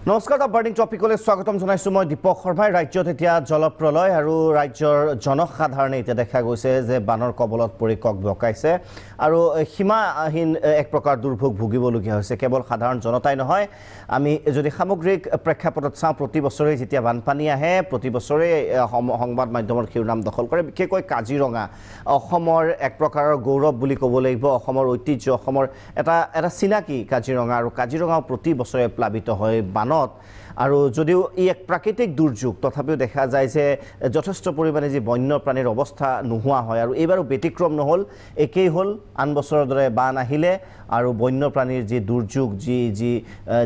নমস্কাৰ বাৰ্ডিং টপিকলৈ স্বাগতম জনাইছো মই দীপক শৰ্মাই ৰাজ্যত এতিয়া জলপ্ৰলয় আৰু ৰাজ্যৰ জনসাধাৰণে এতিয়া দেখা গৈছে যে বানৰ কবলত পৰি কক বকাইছে আৰু সীমাহীন এক প্ৰকাৰ দুৰ্ভোগ ভুগিবলগীয়া হৈছে কেৱল সাধাৰণ জনতাই নহয় আমি যদি সামগ্ৰিক প্ৰেক্ষাপটত চাওঁ প্ৰতি বছৰে যেতিয়া বানপানী আহে প্ৰতি বছৰে সংবাদ মাধ্যমৰ শিৰোনাম দখল কৰে বিশেষকৈ কাজিৰঙা অসমৰ এক প্ৰকাৰৰ গৌৰৱ বুলি ক'ব লাগিব অসমৰ ঐতিহ্য অসমৰ এটা চিনাকি কাজিৰঙা আৰু কাজিৰঙা প্ৰতি বছৰে প্লাবিত হয় আৰু যদিও ই এক প্ৰাকৃতিক দুৰ্যোগ তথাপিও দেখা যায় যে যথেষ্ট পৰিমাণে যি বন্যপ্ৰাণীৰ অৱস্থা নোহোৱা হয় আৰু এইবাৰো ব্যতিক্ৰম নহল একেই হল আন বছৰৰ দৰে বান আহিলে আৰু বন্যপ্ৰাণীৰ যি দুৰ্যোগ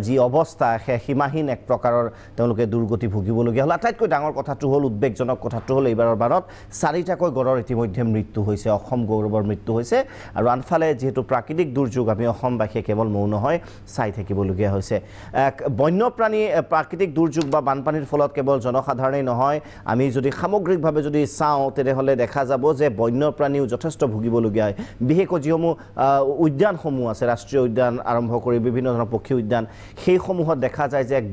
যি অৱস্থা সীমাহীন এক প্ৰকাৰৰ তেওঁলোকে দুৰ্গতি ভুগিবলগীয়া হ'ল আটাইতকৈ ডাঙৰ কথাটো হ'ল উদ্বেগজনক কথাটো হ'ল এইবাৰৰ বানত 4টাকৈ গড়ৰ ইতিমধ্যে মৃত্যু হৈছে অসম গৌৰৱৰ মৃত্যু হৈছে আৰু আনফালে যেহেতু প্ৰাকৃতিক দুৰ্যোগ আমি অসমবাসীয়ে কেৱল মৌন নহয় চাই থাকিবলগীয়া হৈছে বন্যপ্ৰাণী প্ৰাকৃতিক দুৰ্যোগ বা বানপানীৰ ফলত কেৱল জনসাধাৰণেই নহয় আমি যদি সামগ্ৰিকভাৱে যদি চাওঁ তেনেহ'লে দেখা যাব যে বন্যপ্ৰাণীও যথেষ্ট ভুগিবলগীয়া হয় বিশেষকৈ যিসমূহ উদ্যানসমূহ আছে ৰাষ্ট্ৰীয় উদ্যান আৰম্ভ কৰি বিভিন্ন ধৰণৰ পক্ষী উদ্যান সেইসমূহত দেখা যায় যে এক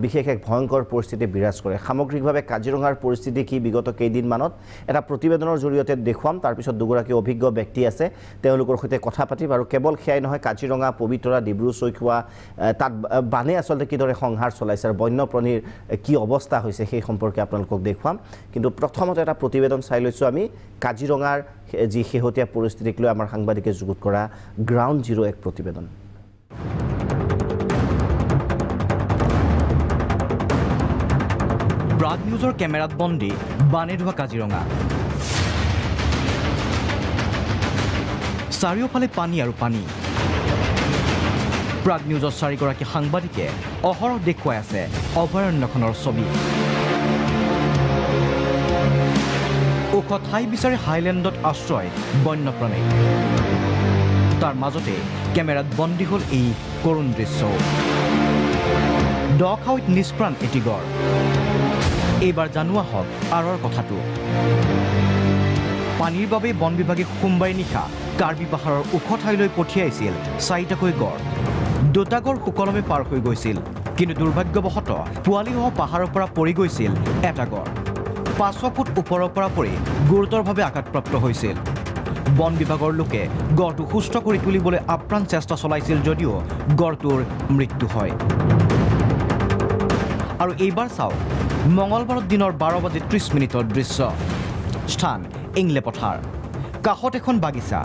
বিশেষ এক ভয়ংকৰ পৰিস্থিতি বিৰাজ কৰে সামগ্ৰিকভাৱে কাজিৰঙাৰ পৰিস্থিতি কি বিগত কেইদিনমানত এটা প্ৰতিবেদনৰ জৰিয়তে দেখুৱাম তাৰপিছত দুগৰাকী অভিজ্ঞ ব্যক্তি আছে তেওঁলোকৰ সৈতে কথা পাতিম আৰু কেৱল সেয়াই নহয় কাজিৰঙা পবিতৰা ডিব্ৰু চৈখোৱা তাত বানে আচলতে কিদৰে সংহাৰ চলাইছে আৰু বন্যপ্ৰাণীৰ কি অৱস্থা হৈছে সেই সম্পৰ্কে আপোনালোকক দেখুৱাম কিন্তু প্ৰথমতে এটা প্ৰতিবেদন চাই লৈছোঁ আমি কাজিৰঙাৰ যি শেহতীয়া পৰিস্থিতিক লৈ আমাৰ সাংবাদিকে যুগুত কৰা গ্ৰাউণ্ড জিৰ' এক প্ৰতিবেদন ব্ৰাড নিউজৰ কেমেৰাত বন্দী বানে ধোৱা কাজিৰঙা চাৰিওফালে পানী আৰু পানী প্ৰাগ নিউজৰ 4গৰাকী সাংবাদিকে অহৰহ দেখুৱাই আছে অভয়াৰণ্যখনৰ ছবি ওখ ঠাই বিচাৰি হাইলেণ্ডত আশ্ৰয় বন্যপ্ৰাণী তাৰ মাজতে কেমেৰাত বন্দী হ'ল এই কৰুণ দৃশ্য দখাৱৈত নিষ্প্ৰাণ এটি গড় এইবাৰ জানোৱা হওক আঁৰৰ কথাটো পানীৰ বাবে বন বিভাগে সোমবাৰে নিশা কাৰ্বি পাহাৰৰ ওখ ঠাইলৈ পঠিয়াইছিল 4টাকৈ গড় 2টা গড় সুকলমে পাৰ হৈ গৈছিল কিন্তু দুৰ্ভাগ্যবশতঃ পোৱালিসহ পাহাৰৰ পৰা পৰি গৈছিল এটা গড় 500 ফুট ওপৰৰ পৰা পৰি গুৰুতৰভাৱে আঘাতপ্ৰাপ্ত হৈছিল বন বিভাগৰ লোকে গড়টো সুস্থ কৰি তুলিবলৈ আপ্ৰাণ চেষ্টা চলাইছিল যদিও গড়টোৰ মৃত্যু হয় আৰু এইবাৰ চাওক মঙলবাৰৰ দিনৰ 12:30 দৃশ্য স্থান ইংলে পথাৰ কাষত এখন বাগিচা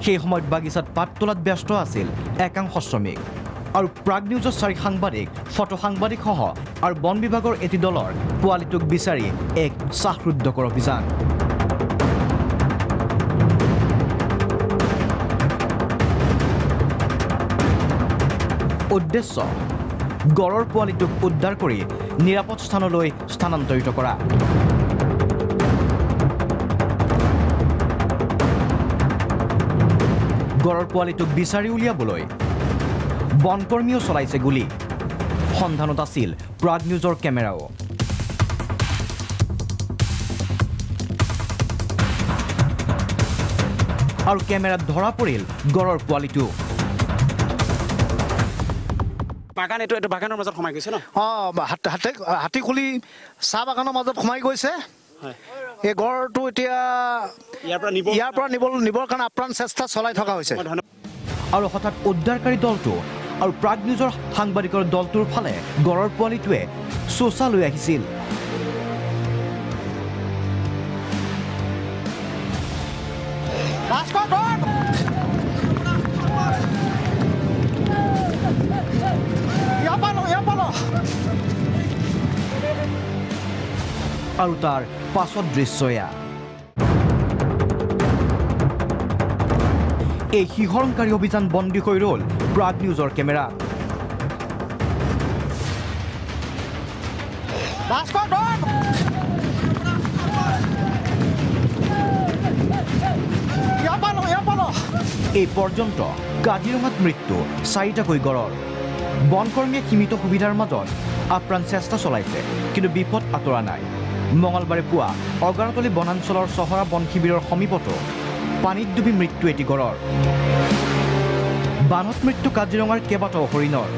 সেই সময়ত বাগিচাত পাত তোলাত ব্যস্ত আছিল একাংশ শ্ৰমিক আৰু প্ৰাগ নিউজৰ 4 সাংবাদিক ফটো সাংবাদিকসহ আৰু বন বিভাগৰ এটি দলৰ পোৱালিটোক বিচাৰি এক শ্বাসৰুদ্ধকৰ অভিযান উদ্দেশ্য গড়ৰ পোৱালিটোক উদ্ধাৰ কৰি নিৰাপদ স্থানলৈ স্থানান্তৰিত কৰা গড়ৰ পোৱালিটোক বিচাৰি উলিয়াবলৈ বনকৰ্মীও চলাইছে গুলী সন্ধানত আছিল প্ৰাগ নিউজৰ কেমেৰাও আৰু কেমেৰাত ধৰা পৰিল গড়ৰ পোৱালিটো বাগান এইটো বাগানৰ মাজত সোমাই গৈছে ন হাতী খুলি চাহ বাগানৰ মাজত সোমাই গৈছে এই গড়টো এতিয়া ইয়াৰ পৰা নিবৰ কাৰণে আপ্ৰাণ চেষ্টা চলাই থকা হৈছে আৰু হঠাৎ উদ্ধাৰকাৰী দলটো আৰু প্ৰাগ নিউজৰ সাংবাদিকৰ দলটোৰ ফালে গড়ৰ পোৱালিটোৱে চোচা লৈ আহিছিল আৰু তাৰ পাছত দৃশ্য এয়া এই শিহৰণকাৰী অভিযান বন্দী হৈ ৰ'ল প্ৰাগ নিউজৰ কেমেৰা এই পৰ্যন্ত কাজিৰঙাত মৃত্যু 4টাকৈ গড়ৰ বনকৰ্মীয়ে সীমিত সুবিধাৰ মাজত আপ্ৰাণ চেষ্টা চলাইছে কিন্তু বিপদ আঁতৰা নাই মঙলবাৰে পুৱা অগাৰতলী বনাঞ্চলৰ চহৰা বন শিবিৰৰ সমীপতো পানীত ডুবি মৃত্যু এটি গড়ৰ বানত মৃত্যু কাজিৰঙাৰ কেইবাটাও হৰিণৰ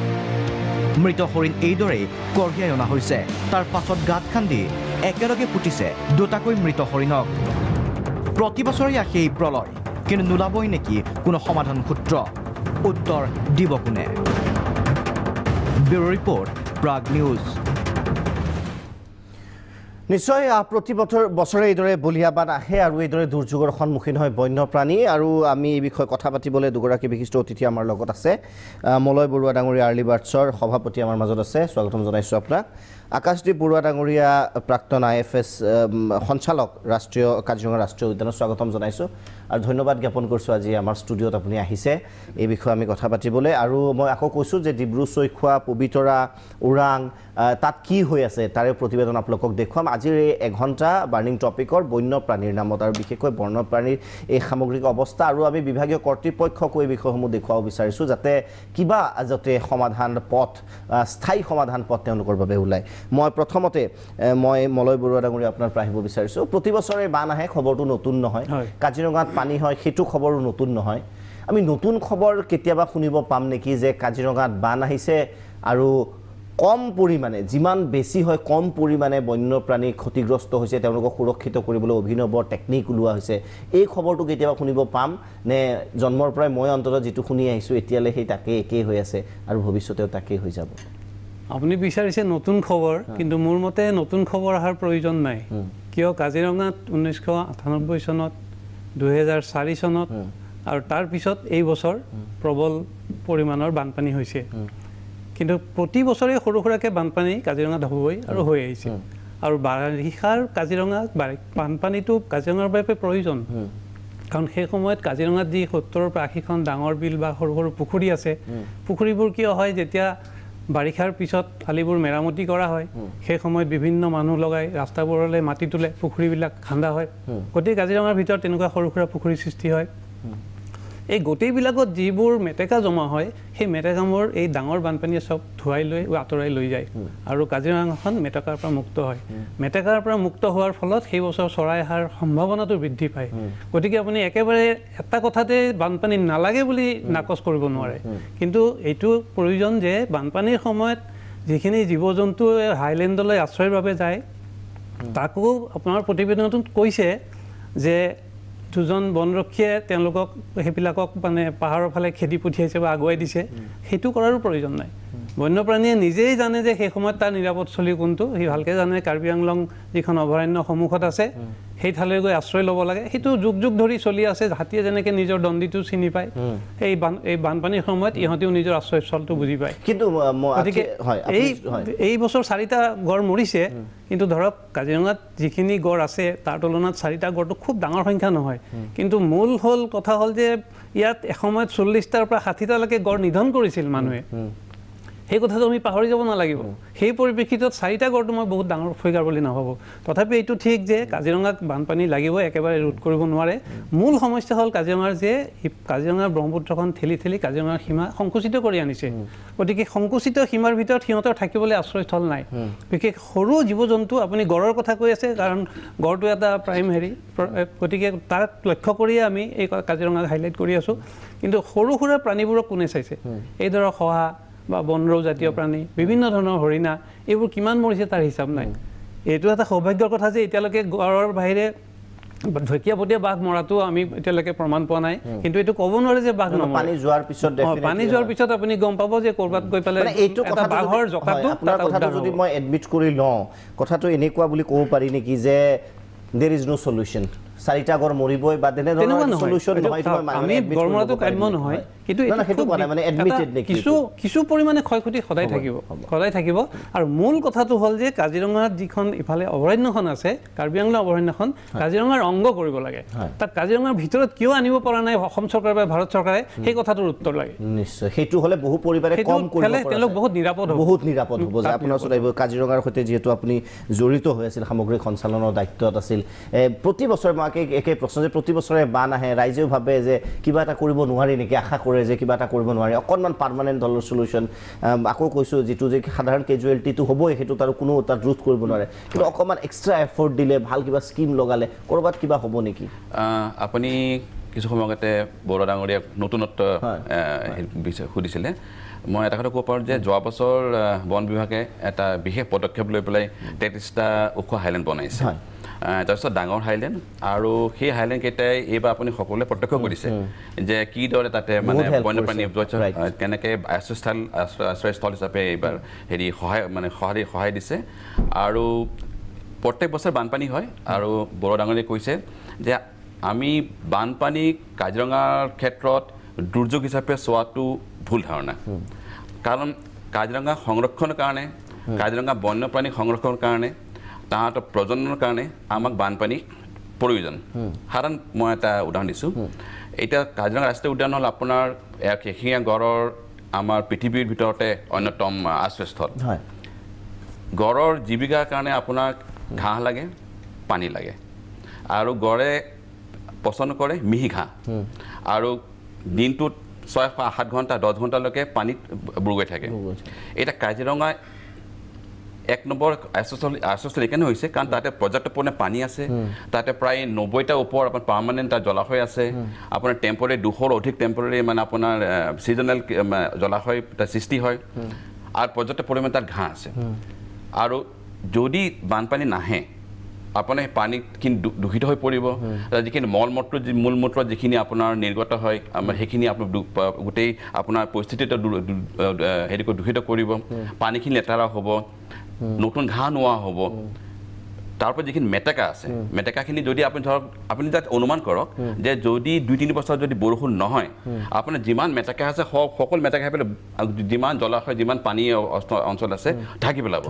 মৃত হৰিণ এইদৰেই কঢ়িয়াই অনা হৈছে তাৰ পাছত গাঁত খান্দি একেলগে পুতিছে দুটাকৈ মৃত হৰিণক প্ৰতি বছৰে আহে এই প্ৰলয় কিন্তু নোলাবই নেকি কোনো সমাধান সূত্ৰ উত্তৰ দিব কোনে ব্যুৰো ৰিপৰ্ট প্ৰাগ নিউজ নিশ্চয় প্ৰতি বছৰে এইদৰে বলিয়াবান আহে আৰু এইদৰে দুৰ্যোগৰ সন্মুখীন হয় বন্যপ্ৰাণী আৰু আমি এই বিষয়ে কথা পাতিবলৈ দুগৰাকী বিশিষ্ট অতিথি আমাৰ লগত আছে মলয় বৰুৱা ডাঙৰীয়া আৰ্লি বাৰ্ডছৰ সভাপতি আমাৰ মাজত আছে স্বাগতম জনাইছোঁ আপোনাক আকাশদ্বীপ বৰুৱা ডাঙৰীয়া প্ৰাক্তন IFS সঞ্চালক কাজিৰঙা ৰাষ্ট্ৰীয় উদ্যানত স্বাগতম জনাইছোঁ আৰু ধন্যবাদ জ্ঞাপন কৰিছোঁ আজি আমাৰ ষ্টুডিঅ'ত আপুনি আহিছে এই বিষয়ে আমি কথা পাতিবলৈ আৰু মই আকৌ কৈছোঁ যে ডিব্ৰু চৈখোৱা পবিতৰা ওৰাং তাত কি হৈ আছে তাৰে প্ৰতিবেদন আপোনালোকক দেখুৱাম আজিৰ এই এঘণ্টা বাৰ্ণিং টপিকৰ বন্যপ্ৰাণীৰ নামত আৰু বিশেষকৈ বন্যপ্ৰাণীৰ এই সামগ্ৰিক অৱস্থা আৰু আমি বিভাগীয় কৰ্তৃপক্ষকো এই বিষয়সমূহ দেখুৱাব বিচাৰিছোঁ যাতে কিবা সমাধান পথ স্থায়ী সমাধান পথ তেওঁলোকৰ বাবে ওলায় মই প্ৰথমতে মই মলয় বৰুৱা ডাঙৰীয়া আপোনাৰ পৰা আহিব বিচাৰিছোঁ প্ৰতি বছৰে বান আহে খবৰটো নতুন নহয় কাজিৰঙাত পানী হয় সেইটো খবৰো নতুন নহয় আমি নতুন খবৰ কেতিয়াবা শুনিব পাম নেকি যে কাজিৰঙাত বান আহিছে আৰু কম পৰিমাণে যিমান বেছি হয় কম পৰিমাণে বন্যপ্ৰাণী ক্ষতিগ্ৰস্ত হৈছে তেওঁলোকক সুৰক্ষিত কৰিবলৈ অভিনৱ টেকনিক ওলোৱা হৈছে এই খবৰটো কেতিয়াবা শুনিব পাম নে জন্মৰ পৰাই মই অন্তত যিটো শুনি আহিছোঁ এতিয়ালৈ সেই তাকেই একেই হৈ আছে আৰু ভৱিষ্যতেও তাকেই হৈ যাব আপুনি বিচাৰিছে নতুন খবৰ কিন্তু মোৰ মতে নতুন খবৰ অহাৰ প্ৰয়োজন নাই কিয় কাজিৰঙাত 1998 চনত 2004 চনত আৰু তাৰ পিছত এই বছৰ প্ৰবল পৰিমাণৰ বানপানী হৈছে কিন্তু প্ৰতি বছৰে সৰু সৰুকৈ বানপানী কাজিৰঙাত হ'বই আৰু হৈ আহিছে আৰু বাৰিষাৰ কাজিৰঙাত বানপানীটো কাজিৰঙাৰ বাবে প্ৰয়োজন কাৰণ সেই সময়ত কাজিৰঙাত যি 70 পৰা 80খন ডাঙৰ বিল বা সৰু সৰু পুখুৰী আছে পুখুৰীবোৰ কিয় হয় যেতিয়া বাৰিষাৰ পিছত আলিবোৰ মেৰামতি কৰা হয় সেই সময়ত বিভিন্ন মানুহ লগাই ৰাস্তাবোৰলৈ মাটি তোলে পুখুৰীবিলাক খান্দা হয় গোটেই কাজিৰঙাৰ ভিতৰত তেনেকুৱা সৰু সুৰা পুখুৰী সৃষ্টি হয় এই গোটেইবিলাকত যিবোৰ মেটেকা জমা হয় সেই মেটেকাবোৰ এই ডাঙৰ বানপানীয়ে সব ধুৱাই লৈ আঁতৰাই লৈ যায় আৰু কাজিৰঙাখন মেটেকাৰ পৰা মুক্ত হয় মেটেকাৰ পৰা মুক্ত হোৱাৰ ফলত সেই বছৰ চৰাই অহাৰ সম্ভাৱনাটো বৃদ্ধি পায় গতিকে আপুনি একেবাৰে এটা কথাতে বানপানী নালাগে বুলি নাকচ কৰিব নোৱাৰে কিন্তু এইটো প্ৰয়োজন যে বানপানীৰ সময়ত যিখিনি জীৱ জন্তু হাইলেণ্ডলৈ আশ্ৰয়ৰ বাবে যায় তাকো আপোনাৰ প্ৰতিবেদনটোত কৈছে যে দুজন বনৰক্ষীয়ে তেওঁলোকক সেইবিলাকক মানে পাহাৰৰ ফালে খেদি পঠিয়াইছে বা আগুৱাই দিছে সেইটো কৰাৰো প্ৰয়োজন নাই বন্যপ্ৰাণীয়ে নিজেই জানে যে সেই সময়ত তাৰ নিৰাপদস্থলী কোনটো সি ভালকৈ জানে কাৰ্বি আংলং যিখন অভয়াৰণ্য সন্মুখত আছে সেই ঠাইলৈ গৈ আশ্ৰয় ল'ব লাগে সেইটো যুগ যুগ ধৰি চলি আছে হাতীয়ে যেনেকৈ নিজৰ দণ্ডিটো চিনি পায় এই বানপানীৰ সময়ত ইহঁতেও নিজৰ আশ্ৰয়স্থলটো বুজি পায় কিন্তু গতিকে এই বছৰ 4টা গড় মৰিছে কিন্তু ধৰক কাজিৰঙাত যিখিনি গড় আছে তাৰ তুলনাত 4টা গড়টো খুব ডাঙৰ সংখ্যা নহয় কিন্তু মূল কথা হ'ল যে ইয়াত এসময়ত 40টাৰ পৰা 60টালৈকে গড় নিধন কৰিছিল মানুহে সেই কথাটো আমি পাহৰি যাব নালাগিব সেই পৰিপ্ৰেক্ষিতত 4টা গড়টো মই বহুত ডাঙৰ ফিগাৰ বুলি নাভাবোঁ তথাপি এইটো ঠিক যে কাজিৰঙাত বানপানী লাগিব একেবাৰে ৰোধ কৰিব নোৱাৰে মূল সমস্যা হ'ল কাজিৰঙাৰ যে কাজিৰঙাৰ ব্ৰহ্মপুত্ৰখন ঠেলি ঠেলি কাজিৰঙাৰ সীমা সংকুচিত কৰি আনিছে গতিকে সংকুচিত সীমাৰ ভিতৰত সিহঁতৰ থাকিবলৈ আশ্ৰয়স্থল নাই বিশেষ সৰু জীৱ জন্তু আপুনি গড়ৰ কথা কৈ আছে কাৰণ গড়টো এটা প্ৰাইম গতিকে তাক লক্ষ্য কৰিয়ে আমি এই কাজিৰঙাক হাইলাইট কৰি আছোঁ কিন্তু সৰু সুৰা প্ৰাণীবোৰক কোনে চাইছে এই ধৰক শহা বা বনৰৌ জাতীয় প্ৰাণী বিভিন্ন ধৰণৰ হৰিণা এইবোৰ কিমান মৰিছে তাৰ হিচাপ নাই এইটো এটা সৌভাগ্যৰ কথা যে এতিয়ালৈকে গড়ৰ বাহিৰে ঢেকীয়াপতীয়া বাঘ মৰাটো আমি এতিয়ালৈকে প্ৰমাণ পোৱা নাই কিন্তু এইটো ক'ব নোৱাৰে যে বাঘ নহয় পানী যোৱাৰ পিছত আপুনি গম পাব যে ক'ৰবাত গৈ পেলাই এটা বাঘৰ জকাটো যদি মই এডমিট কৰি লওঁ কথাটো এনেকুৱা বুলি ক'ব পাৰি নেকি যে there is no solution 4টা গড় মৰিবই বা তেনেধৰণৰ সলিউশন নহয় আমি গড় মৰাটো কাম্য নহয় কিন্তু সেইটো কোৱা নাই মানে এডমিটেড নেকি কিছু পৰিমাণে ক্ষয়ক্ষতি সদায় থাকিব আৰু মূল কথাটো হ'ল যে কাজিৰঙাত যিখন ইফালে অভয়াৰণ্যখন আছে কাৰ্বি আংলং অভয়াৰণ্যখন কাজিৰঙাৰ অংগ কৰিব লাগে তাক কাজিৰঙাৰ ভিতৰত কিয় আনিব পৰা নাই অসম চৰকাৰ বা ভাৰত চৰকাৰে সেই কথাটোৰ উত্তৰ লাগে নিশ্চয় সেইটো হ'লে বহু পৰিমাণে কম কৰিব পাৰে তেওঁলোক বহুত নিৰাপদ হ'ব যে আপোনাৰ ওচৰত আহিব কাজিৰঙাৰ সৈতে যিহেতু আপুনি জড়িত হৈ আছিল সামগ্ৰিক সঞ্চালনৰ দায়িত্বত আছিল প্ৰতি বছৰে মাকে একে প্ৰশ্ন যে প্ৰতি বছৰে বান আহে ৰাইজেও ভাবে যে কিবা এটা কৰিব নোৱাৰি নেকি আশা কৰে যে কিবা এটা কৰিব নোৱাৰি অকণমান পাৰ্মানেণ্ট ধৰণৰ সলিউশ্যন আকৌ কৈছোঁ যিটো যে সাধাৰণ কেজুৱেলিটিটো হ'বই সেইটো তাৰ কোনো তাত ৰোধ কৰিব নোৱাৰে কিন্তু অকণমান এক্সট্ৰা এফৰ্ট দিলে ভাল কিবা স্কিম লগালে ক'ৰবাত কিবা হ'ব নেকি আপুনি কিছু সময় আগতে বৰুৱা ডাঙৰীয়াক নতুনত্ব সুধিছিলে মই এটা কথা ক'ব পাৰোঁ যে যোৱা বছৰ বন বিভাগে এটা বিশেষ পদক্ষেপ লৈ পেলাই 33টা ওখ হাইলেণ্ড বনাইছে তাৰপিছত ডাঙৰ হাইলেণ্ড আৰু সেই হাইলেণ্ড কেইটাই এইবাৰ আপুনি সকলোৱে প্ৰত্যক্ষ কৰিছে যে কিদৰে তাতে মানে বন্যপ্ৰাণী কেনেকৈ আশ্ৰয়স্থল হিচাপে এইবাৰ সহায় দিছে আৰু প্ৰত্যেক বছৰ বানপানী হয় আৰু বড়ো ডাঙৰীয়ে কৈছে যে আমি বানপানী কাজিৰঙাৰ ক্ষেত্ৰত দুৰ্যোগ হিচাপে চোৱাটো ভুল ধাৰণা কাৰণ কাজিৰঙা সংৰক্ষণৰ কাৰণে কাজিৰঙা বন্যপ্ৰাণী সংৰক্ষণৰ কাৰণে তাহাঁতৰ প্ৰজননৰ কাৰণে আমাক বানপানী প্ৰয়োজন সাধাৰণ মই এটা উদাহৰণ দিছোঁ এতিয়া কাজিৰঙা ৰাষ্ট্ৰীয় উদ্যান হ'ল আপোনাৰ এশিঙীয়া গড়ৰ আমাৰ পৃথিৱীৰ ভিতৰতে অন্যতম আশ্ৰয়স্থল গড়ৰ জীৱিকাৰ কাৰণে আপোনাক ঘাঁহ লাগে পানী লাগে আৰু গড়ে পচন্দ কৰে মিহি ঘাঁহ আৰু দিনটোত 6-7 ঘণ্টা 10 ঘণ্টালৈকে পানীত বুৰগৈ থাকে এতিয়া কাজিৰঙা 1 নম্বৰ আশ্ৰয়স্থল এইকাৰণে হৈছে কাৰণ তাতে পৰ্যাপ্ত পৰিমাণে পানী আছে তাতে প্ৰায় 90টা ওপৰ আপোনাৰ পাৰ্মানেণ্ট তাত জলাশয় আছে আপোনাৰ টেম্পৰেৰী 200ৰ অধিক টেম্পৰেৰী মানে আপোনাৰ ছিজনেল জলাশয় তাত সৃষ্টি হয় আৰু পৰ্যাপ্ত পৰিমাণে তাত ঘাঁহ আছে আৰু যদি বানপানী নাহে আপোনাৰ পানীখিনি দূষিত হৈ পৰিব যিখিনি মূলমূত্ৰ যিখিনি আপোনাৰ নিৰ্গত হয় আমাৰ সেইখিনি আপোনাৰ গোটেই আপোনাৰ পৰিস্থিতিটো দূষিত কৰিব পানীখিনি লেতেৰা হ'ব নতুন ঘাঁহ নোহোৱা হ'ব তাৰপৰা যিখিনি মেটেকা আছে মেটেকাখিনি যদি আপুনি ধৰক আপুনি তাত অনুমান কৰক যে যদি 2-3 বছৰ যদি বৰষুণ নহয় আপোনাৰ যিমান মেটেকা আছে সকলো মেটেকা পেলাই যিমান জলাশয় যিমান পানী অঞ্চল আছে ঢাকি পেলাব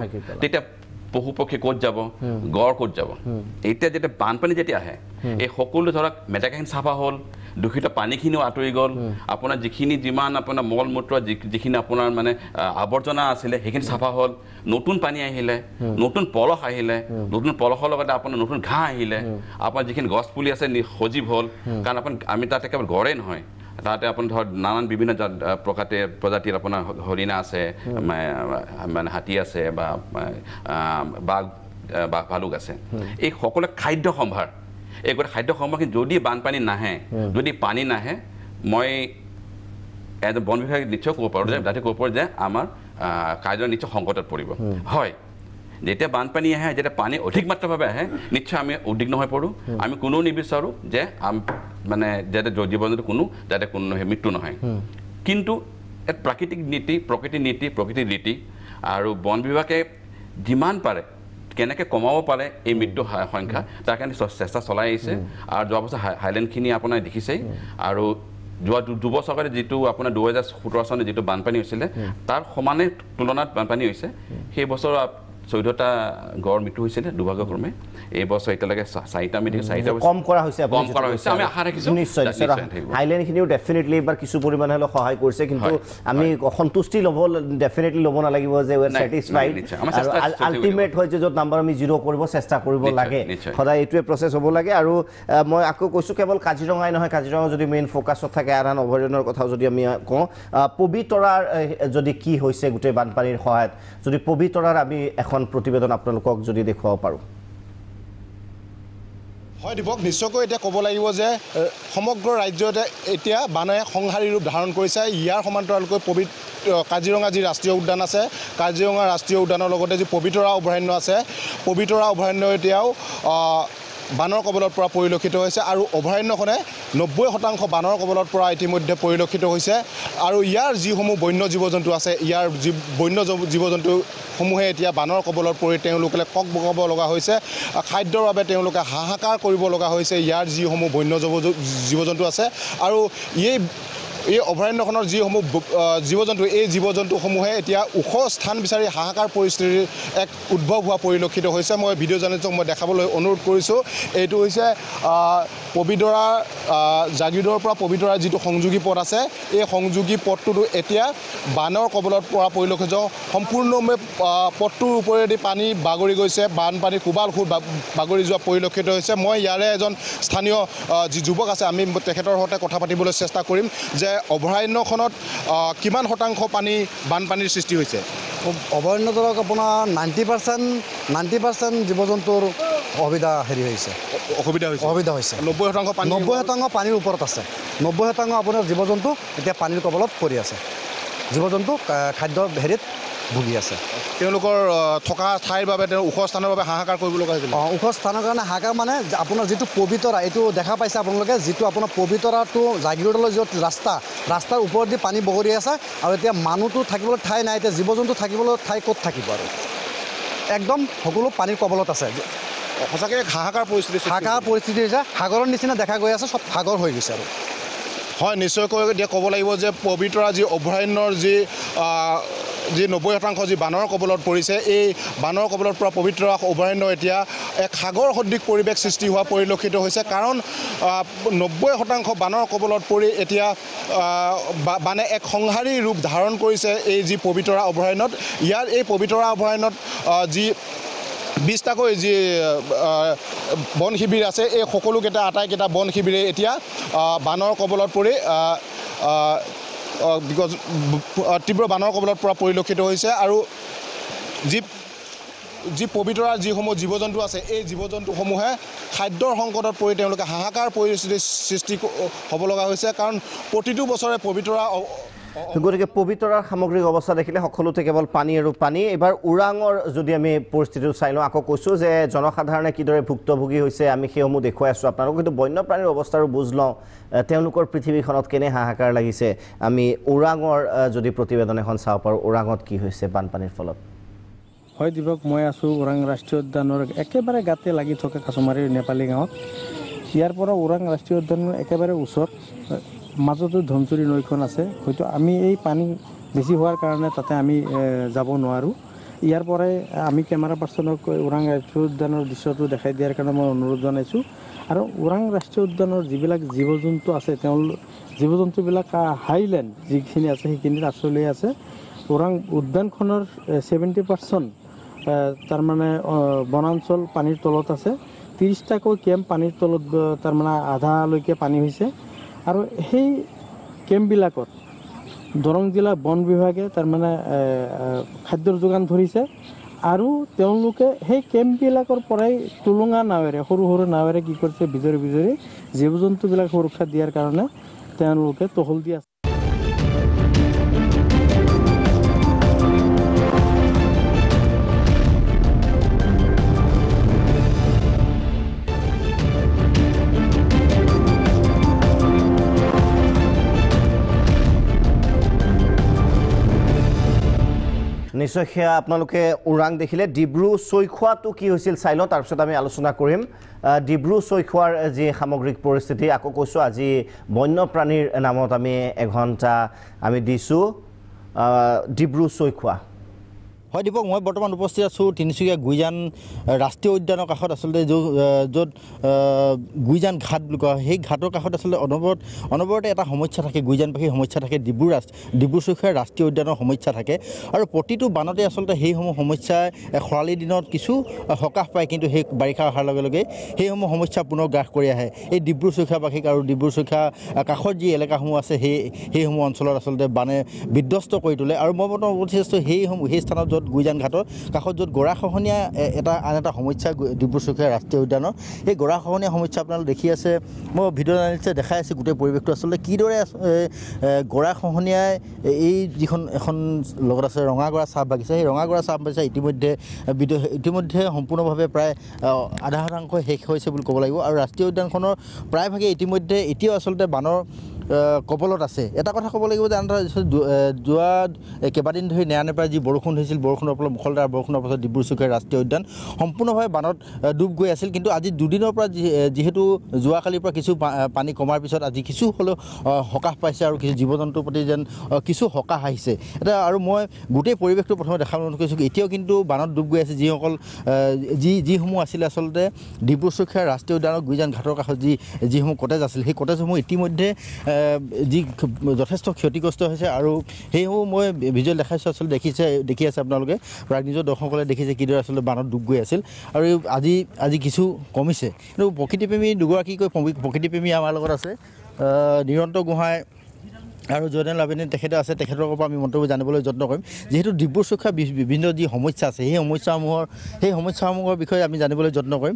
তেতিয়া পশু পক্ষী ক'ত যাব গড় ক'ত যাব এতিয়া যেতিয়া বানপানী যেতিয়া আহে এই সকলো ধৰক মেটেকাখিনি চাফা হ'ল দূষিত পানীখিনিও আঁতৰি গ'ল আপোনাৰ যিমান আপোনাৰ মল মূত্ৰ যিখিনি আপোনাৰ মানে আৱৰ্জনা আছিলে সেইখিনি চাফা হ'ল নতুন পানী আহিলে নতুন পলস আহিলে নতুন পলসৰ লগতে আপোনাৰ নতুন ঘাঁহ আহিলে আপোনাৰ যিখিনি গছ পুলি আছে সজীৱ হ'ল কাৰণ আমি তাতে কেৱল গড়েই নহয় তাতে আপোনাৰ ধৰক নানান বিভিন্ন প্ৰজাতিৰ আপোনাৰ হৰিণা আছে মানে হাতী আছে বা বাঘ ভালুক আছে এই সকলো খাদ্য সম্ভাৰ এই গোটেই খাদ্য সম্ভাৰখিনি যদি বানপানী নাহে যদি পানী নাহে মই এজ বন বিভাগে নিশ্চয় ক'ব পাৰোঁ যে আমাৰ কাজিৰঙা নিশ্চয় সংকটত পৰিব হয় যেতিয়া বানপানী আহে যেতিয়া পানী অধিক মাত্ৰাভাৱে আহে নিশ্চয় আমি উদ্বিগ্ন হৈ পৰোঁ আমি কোনো নিবিচাৰোঁ যে মানে যাতে জীৱ জন্তু যাতে কোনো মৃত্যু নহয় কিন্তু এক প্ৰাকৃতিক নীতি প্ৰকৃতিৰ ৰীতি আৰু বন বিভাগে যিমান পাৰে কেনেকৈ কমাব পাৰে এই মৃত্যু সংখ্যা তাৰ কাৰণে চেষ্টা চলাই আহিছে আৰু যোৱা বছৰ হাইলেণ্ডখিনি আপোনাৰ দেখিছেই আৰু যোৱা 2 বছৰ যিটো আপোনাৰ 2017 চনত যিটো বানপানী হৈছিলে তাৰ সমানে তুলনাত বানপানী হৈছে সেই বছৰ 14টা গড় মৃত্যু হৈছিলে দুৰ্ভাগ্যক্ৰমে এই বছৰ এতিয়ালৈকে 4টা মৃত্যু 4টা কম কৰা হৈছে আমি আশা ৰাখিছোঁ নিশ্চয় হাইলেণ্ডখিনিও ডেফিনেটলি এইবাৰ কিছু পৰিমাণে হ'লেও সহায় কৰিছে কিন্তু আমি সন্তুষ্টি ডেফিনেটলি ল'ব নালাগিব যে উই আৰ ছেটিছফাইড আল্টিমেট হয় যে য'ত নাম্বাৰ আমি 0 কৰিব চেষ্টা কৰিব লাগে সদায় এইটোৱে প্ৰচেছ হ'ব লাগে আৰু মই আকৌ কৈছোঁ কেৱল কাজিৰঙাই নহয় কাজিৰঙা যদি মেইন ফ'কাছত থাকে আন অভয়াৰণ্যৰ কথাও যদি আমি কওঁ পবিতৰাৰ যদি কি হৈছে গোটেই বানপানীৰ সহায়ত যদি পবিতৰাৰ আমি এখন প্ৰতিবেদন আপোনালোকক যদি দেখুৱাব পাৰোঁ হয় দীপক নিশ্চয়কৈ এতিয়া ক'ব লাগিব যে সমগ্ৰ ৰাজ্যতে এতিয়া বানে সংহাৰী ৰূপ ধাৰণ কৰিছে ইয়াৰ সমান্তৰালকৈ কাজিৰঙা যি ৰাষ্ট্ৰীয় উদ্যান আছে কাজিৰঙা ৰাষ্ট্ৰীয় উদ্যানৰ লগতে যি পবিতৰা অভয়াৰণ্য আছে পবিতৰা অভয়াৰণ্য এতিয়াও বানৰ কবলৰ পৰা পৰিলক্ষিত হৈছে আৰু অভয়াৰণ্যখনে 90% বানৰ কবলৰ পৰা ইতিমধ্যে পৰিলক্ষিত হৈছে আৰু ইয়াৰ যিসমূহ বন্য জীৱ জন্তু আছে ইয়াৰ বন্য জীৱ জন্তুসমূহে এতিয়া বানৰ কবলত পৰি তেওঁলোকে কক বকাব লগা হৈছে খাদ্যৰ বাবে তেওঁলোকে হাহাকাৰ কৰিব লগা হৈছে ইয়াৰ যিসমূহ বন্য জীৱ জন্তু আছে আৰু এই অভয়াৰণ্যখনৰ যিসমূহ জীৱ জন্তু এই জীৱ জন্তুসমূহে এতিয়া ওখ স্থান বিচাৰি হাহাকাৰ পৰিস্থিতিৰ এক উদ্ভৱ হোৱা পৰিলক্ষিত হৈছে মই ভিডিঅ' জাৰ্নেলিষ্টক মই দেখাবলৈ অনুৰোধ কৰিছোঁ এইটো হৈছে পবিতৰা জাগিৰোডৰ পৰা পবিতৰাৰ যিটো সংযোগী পথ আছে এই সংযোগী পথটোতো এতিয়া বানৰ কবলত পৰা পৰিলক্ষিত সম্পূৰ্ণভাৱে পথটোৰ ওপৰেদি পানী বাগৰি গৈছে বানপানী কোবাল খুদ বাগৰি যোৱা পৰিলক্ষিত হৈছে মই ইয়াৰে এজন স্থানীয় যি যুৱক আছে আমি তেখেতৰ সৈতে কথা পাতিবলৈ চেষ্টা কৰিম যে অভয়াৰণ্যখনত কিমান শতাংশ বানপানীৰ সৃষ্টি হৈছে অভয়াৰণ্য ধৰক আপোনাৰ 90% জীৱ জন্তুৰ অসুবিধা হৈছে 90% পানীৰ ওপৰত আছে 90% আপোনাৰ জীৱ জন্তু এতিয়া পানীৰ কবলত পৰি আছে জীৱ জন্তু খাদ্য হেৰিত ভুগি আছে তেওঁলোকৰ থকা ঠাইৰ বাবে তেওঁ ওখ স্থানৰ বাবে হাহাকাৰ কৰিব লগা হৈছিল ওখ স্থানৰ কাৰণে হাহাকাৰ মানে আপোনাৰ যিটো পবিতৰা এইটো দেখা পাইছে আপোনালোকে যিটো আপোনাৰ পবিতৰাটো জাগিৰোডলৈ য'ত ৰাস্তাৰ ওপৰেদি পানী বগৰি আছে আৰু এতিয়া মানুহটো থাকিবলৈ ঠাই নাই এতিয়া জীৱ জন্তু থাকিবলৈ ঠাই ক'ত থাকিব আৰু একদম সকলো পানীৰ কবলত আছে সঁচাকৈ হাহাকাৰ পৰিস্থিতি হৈছে সাগৰৰ নিচিনা দেখা গৈ আছে চব সাগৰ হৈ গৈছে আৰু হয় নিশ্চয়কৈ এতিয়া ক'ব লাগিব যে পবিতৰা যি অভয়াৰণ্যৰ যি 90% যি বানৰ কবলত পৰিছে এই বানৰ কবলত পৰা পবিতৰা অভয়াৰণ্য এতিয়া এক সাগৰ সদৃশ পৰিৱেশ সৃষ্টি হোৱা পৰিলক্ষিত হৈছে কাৰণ 90% বানৰ কবলত পৰি এতিয়া বানে এক সংহাৰী ৰূপ ধাৰণ কৰিছে এই যি পবিতৰা অভয়াৰণ্যত ইয়াৰ এই পবিতৰা অভয়াৰণ্যত যি 20টাকৈ যি বন শিবিৰ আছে এই সকলোকেইটা আটাইকেইটা বন শিবিৰে এতিয়া বানৰ কবলত পৰি তীব্ৰ বানৰ কবলত পৰা পৰিলক্ষিত হৈছে আৰু যি পবিতৰাৰ যিসমূহ জীৱ জন্তু আছে এই জীৱ জন্তুসমূহে খাদ্যৰ সংকটত পৰি তেওঁলোকে হাহাকাৰ পৰিস্থিতিৰ সৃষ্টি হ'ব লগা হৈছে কাৰণ প্ৰতিটো বছৰে পবিতৰা গতিকে পবিতৰাৰ সামগ্ৰিক অৱস্থা দেখিলে সকলোতে কেৱল পানী আৰু পানী এবাৰ ওৰাঙৰ যদি আমি পৰিস্থিতিটো চাই লওঁ আকৌ কৈছোঁ যে জনসাধাৰণে কিদৰে ভুক্তভোগী হৈছে আমি সেইসমূহ দেখুৱাই আছোঁ আপোনালোকক কিন্তু বন্যপ্ৰাণীৰ অৱস্থাৰো বুজ লওঁ তেওঁলোকৰ পৃথিৱীখনত কেনে হাহাকাৰ লাগিছে আমি ওৰাঙৰ যদি প্ৰতিবেদন এখন চাব পাৰোঁ ওৰাঙত কি হৈছে বানপানীৰ ফলত হয় দীপক মই আছোঁ ওৰাং ৰাষ্ট্ৰীয় উদ্যানৰ একেবাৰে গাতে লাগি থকা কাছমাৰীৰ নেপালী গাঁৱত ইয়াৰ পৰা ওৰাং ৰাষ্ট্ৰীয় উদ্যানৰ একেবাৰে ওচৰত মাজতো ধনচুৰি নৈখন আছে হয়তো আমি এই পানী বেছি হোৱাৰ কাৰণে তাতে আমি যাব নোৱাৰোঁ ইয়াৰ পৰাই আমি কেমেৰা পাৰ্চনক ওৰাং ৰাষ্ট্ৰীয় উদ্যানৰ দৃশ্যটো দেখাই দিয়াৰ কাৰণে মই অনুৰোধ জনাইছোঁ আৰু ওৰাং ৰাষ্ট্ৰীয় উদ্যানৰ যিবিলাক জীৱ জন্তু আছে জীৱ জন্তুবিলাক হাইলেণ্ড যিখিনি আছে সেইখিনিত আশ্ৰয় লৈ আছে ওৰাং উদ্যানখনৰ 70% তাৰমানে বনাঞ্চল পানীৰ তলত আছে 30টাকৈ কেম্প পানীৰ তলত তাৰমানে আধালৈকে পানী হৈছে আৰু সেই কেম্পবিলাকত দৰং জিলা বন বিভাগে তাৰমানে খাদ্যৰ যোগান ধৰিছে আৰু তেওঁলোকে সেই কেম্পবিলাকৰ পৰাই টুলুঙা নাৱেৰে সৰু সৰু নাৱেৰে কি কৰিছে বিজৰি জীৱ জন্তুবিলাক সুৰক্ষা দিয়াৰ কাৰণে তেওঁলোকে টহল দি আছে নিশ্চয় সেয়া আপোনালোকে ওৰাং দেখিলে ডিব্ৰু চৈখোৱাটো কি হৈছিল চাই লওঁ তাৰপিছত আমি আলোচনা কৰিম ডিব্ৰু চৈখোৱাৰ যি সামগ্ৰিক পৰিস্থিতি আকৌ কৈছোঁ আজি বন্যপ্ৰাণীৰ নামত আমি এঘণ্টা আমি দিছোঁ ডিব্ৰু চৈখোৱা হয় দীপক মই বৰ্তমান উপস্থিত আছোঁ তিনিচুকীয়া গুইজান ৰাষ্ট্ৰীয় উদ্যানৰ কাষত আচলতে য'ত গুইজান ঘাট বুলি কোৱা হয় সেই ঘাটৰ কাষত আচলতে অনবৰতে এটা সমস্যা থাকে গুইজানবাসীৰ সমস্যা থাকে ডিব্ৰু চৈখোৱা ৰাষ্ট্ৰীয় উদ্যানৰ সমস্যা থাকে আৰু প্ৰতিটো বানতে আচলতে সেইসমূহ সমস্যাই খৰালি দিনত কিছু সকাহ পায় কিন্তু সেই বাৰিষা অহাৰ লগে লগে সেইসমূহ সমস্যা পুনৰ গ্ৰাস কৰি আহে এই ডিব্ৰু চৈখোৱাবাসীক আৰু ডিব্ৰু চৈখোৱা কাষৰ যি এলেকাসমূহ আছে সেইসমূহ অঞ্চলত আচলতে বানে বিধ্বস্ত কৰি তোলে আৰু মই বৰ্তমান উপস্থিত আছোঁ সেই স্থানত য'ত গুইজান ঘাটৰ কাষত য'ত গৰাখহনীয়া আন এটা সমস্যা ডিব্ৰু চৈখোৱা ৰাষ্ট্ৰীয় উদ্যানৰ এই গৰাখহনীয়া সমস্যা আপোনালোকে দেখি আছে মই ভিডিঅ' জাৰ্নেলিষ্টে দেখাই আছে গোটেই পৰিৱেশটো আচলতে কিদৰে গৰাখহনীয়াই এই যিখন এখন লগত আছে ৰঙাগৰা চাহ বাগিচা সেই ৰঙাগৰা চাহ বাগিচা ইতিমধ্যে সম্পূৰ্ণভাৱে প্ৰায় আধা শতাংশ শেষ হৈছে বুলি ক'ব লাগিব আৰু ৰাষ্ট্ৰীয় উদ্যানখনৰ প্ৰায়ভাগে ইতিমধ্যে এতিয়াও আচলতে বানৰ কবলত আছে এটা কথা ক'ব লাগিব যে যোৱা কেইবাদিন ধৰি নেৰানেপেৰা যি বৰষুণ হৈছিল বৰষুণৰ ফলত মুখলধাৰ বৰষুণৰ পাছত ডিব্ৰু চৈখোৱা ৰাষ্ট্ৰীয় উদ্যান সম্পূৰ্ণভাৱে বানত ডুব গৈ আছিল কিন্তু আজি দুদিনৰ পৰা যিহেতু যোৱাকালিৰ পৰা কিছু পানী কমাৰ পিছত আজি কিছু হ'লেও সকাহ পাইছে আৰু কিছু জীৱ জন্তুৰ প্ৰতি যেন কিছু সকাহ আহিছে এটা আৰু মই গোটেই পৰিৱেশটো প্ৰথমে দেখাবলৈ অনুৰোধ কৰিছোঁ এতিয়াও কিন্তু বানত ডুব গৈ আছে যিসকল যিসমূহ আছিলে আচলতে ডিব্ৰু চৈখোৱা ৰাষ্ট্ৰীয় উদ্যানৰ গুইজান ঘাটৰ কাষত যিসমূহ কটেজ আছিল সেই কটেজসমূহ ইতিমধ্যে যি যথেষ্ট ক্ষতিগ্ৰস্ত হৈছে আৰু সেইসমূহ মই ভিজুৱেল দেখাইছোঁ আচলতে দেখি আছে আপোনালোকে প্ৰায় নিজৰ দৰ্শকসকলে দেখিছে কিদৰে আচলতে বানত ডুব গৈ আছিল আৰু আজি কিছু কমিছে কিন্তু প্ৰকৃতিপ্ৰেমী দুগৰাকীকৈ প্ৰকৃতিপ্ৰেমী আমাৰ লগত আছে নিৰন্ত গোহাঁই আৰু জয়দেন লাভেনী তেখেতে আছে তেখেতৰ পৰা আমি মন্তব্য জানিবলৈ যত্ন কৰিম যিহেতু ডিব্ৰু চৈখোৱা বিভিন্ন যি সমস্যা আছে সেই সমস্যাসমূহৰ বিষয়ে আমি জানিবলৈ যত্ন কৰিম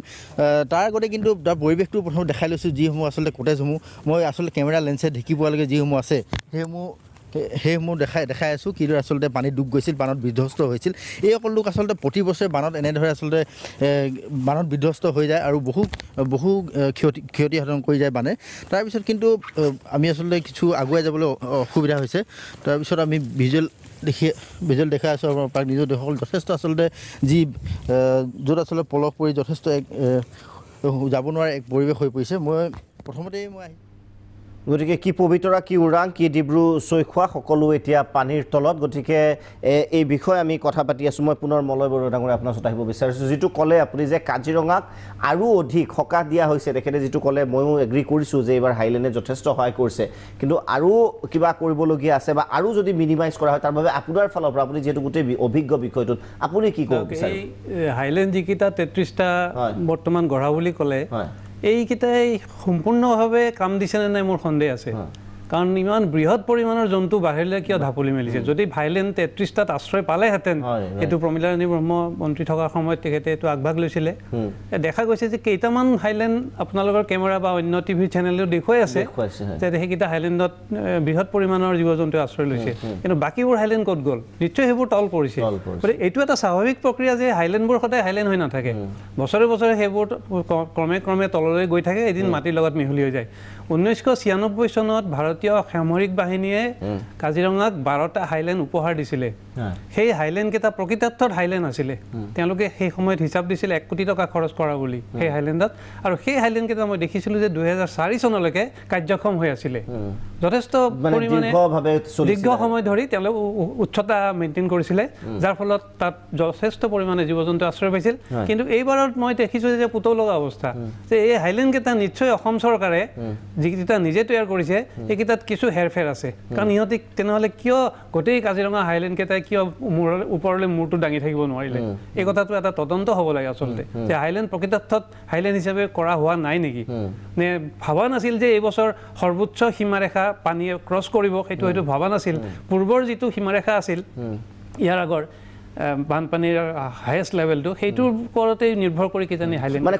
তাৰ আগতে কিন্তু তাৰ পৰিৱেশটো প্ৰথমে দেখাই লৈছোঁ যিসমূহ আচলতে কটেজসমূহ মই আচলতে কেমেৰা লেন্সে ঢেকি পোৱালৈকে যিসমূহ আছে সেইসমূহ সেইসমূহ দেখাই আছোঁ কিদৰে আচলতে পানীত ডুব গৈছিল, বানত বিধ্বস্ত হৈছিল। এই সকলো লোক আচলতে প্ৰতি বছৰে বানত এনেদৰে আচলতে বানত বিধ্বস্ত হৈ যায় আৰু বহু ক্ষতি সাধন কৰি যায় বানে। তাৰপিছত কিন্তু আমি আচলতে কিছু আগুৱাই যাবলৈ অসুবিধা হৈছে। তাৰপিছত আমি ভিজুৱেল দেখাই আছোঁ আপোনাক নিজৰ দেশসকল যথেষ্ট আচলতে যি য'ত আচলতে পলস পৰি যথেষ্ট এক যাব নোৱাৰা এক পৰিৱেশ হৈ পৰিছে। প্ৰথমতেই আহি গতিকে কি পবিতৰা, কি ওৰাং, কি ডিব্ৰু চৈখোৱা সকলো এতিয়া পানীৰ তলত। গতিকে এই বিষয়ে আমি কথা পাতি আছোঁ। মই পুনৰ মলয় বৰুৱা ডাঙৰীয়া আপোনাৰ ওচৰত আহিব বিচাৰিছোঁ। যিটো ক'লে আপুনি যে কাজিৰঙাক আৰু অধিক সকাহ দিয়া হৈছে, তেখেতে যিটো ক'লে ময়ো এগ্ৰী কৰিছোঁ যে এইবাৰ হাইলেণ্ডে যথেষ্ট সহায় কৰিছে, কিন্তু আৰু কিবা কৰিবলগীয়া আছে বা আৰু যদি মিনিমাইজ কৰা হয় তাৰ বাবে আপোনাৰ ফালৰ পৰা আপুনি যিহেতু গোটেই অভিজ্ঞ বিষয়টোত আপুনি কি ক'ব বিচাৰে? হাইলেণ্ড যিকেইটা 33টা বৰ্তমান গঢ়া বুলি ক'লে, এইকেইটাই সম্পূৰ্ণভাৱে কাম দিছেনে নাই মোৰ সন্দেহ আছে। কাৰণ ইমান বৃহৎ পৰিমাণৰ জন্তু বাহিৰলৈ কিয় ঢাপলি মেলিছে? যদি হাইলেণ্ড 33টাত আশ্ৰয় পালেহেঁতেন, এইটো প্ৰমীলাৰাণী ব্ৰহ্ম মন্ত্ৰী থকাৰ সময়ত তেখেতে এইটো আগভাগ লৈছিলে। দেখা গৈছে যে কেইটামান হাইলেণ্ড আপোনালোকৰ কেমেৰা বা অন্য টিভি চেনেলেও দেখুৱাই আছে যে সেইকেইটা হাইলেণ্ডত বৃহৎ পৰিমাণৰ জীৱ জন্তুৱে আশ্ৰয় লৈছে, কিন্তু বাকীবোৰ হাইলেণ্ড ক'ত গ'ল? নিশ্চয় সেইবোৰ তল পৰিছে। গতিকে এইটো এটা স্বাভাৱিক প্ৰক্ৰিয়া যে হাইলেণ্ডবোৰ সদায় হাইলেণ্ড হৈ নাথাকে, বছৰে বছৰে সেইবোৰ ক্ৰমে তললৈ গৈ থাকে, এদিন মাটিৰ লগত মিহলি হৈ যায়। 1996 চনত ভাৰতীয় সামৰিক বাহিনীয়ে কাজিৰঙাক 12টা হাইলেণ্ড উপহাৰ দিছিলে। সেই হাইলেণ্ডকেইটা প্ৰকৃতাৰ্থত হাইলেণ্ড আছিলে। তেওঁলোকে সেই সময়ত হিচাপ দিছিলে 1 কোটি টকা খৰচ কৰা বুলি সেই হাইলেণ্ডত, আৰু সেই হাইলেণ্ডকেইটা মই দেখিছিলোঁ যে 2004 চনলৈকে কাৰ্যক্ষম হৈ আছিলে। যথেষ্ট পৰিমাণে দীৰ্ঘ সময় ধৰি তেওঁলোকে উচ্চতা মেইনটেইন কৰিছিলে, যাৰ ফলত তাত যথেষ্ট পৰিমাণে জীৱ জন্তু আশ্ৰয় পাইছিল। কিন্তু এইবাৰত মই দেখিছোঁ যে পুতৌ লগা অৱস্থা, যে এই হাইলেণ্ডকেইটা নিশ্চয় অসম চৰকাৰে যিকেইটা নিজে তৈয়াৰ কৰিছে সেইকেইটাত কিছু হেৰফেৰ আছে। কাৰণ ইহঁতি তেনেহ'লে কিয় গোটেই কাজিৰঙা হাইলেণ্ডকেইটাই কিয় ওপৰলৈ মূৰটো দাঙি থাকিব নোৱাৰিলে? এই কথাটো এটা তদন্ত হ'ব লাগে আচলতে, যে হাইলেণ্ড প্ৰকৃতাৰ্থত হাইলেণ্ড হিচাপে কৰা হোৱা নাই নেকি? নে ভবা নাছিল যে এইবছৰ সৰ্বোচ্চ সীমাৰেখা পানীয়ে ক্ৰছ কৰিব? সেইটো হয়তো ভবা নাছিল। পূৰ্বৰ যিটো সীমাৰেখা আছিল ইয়াৰ আগৰ বানপানীৰ হায়েষ্ট লেভেলটো, সেইটোৰ ওপৰতেই নিৰ্ভৰ কৰি কিজানি হাইলেণ্ড মানে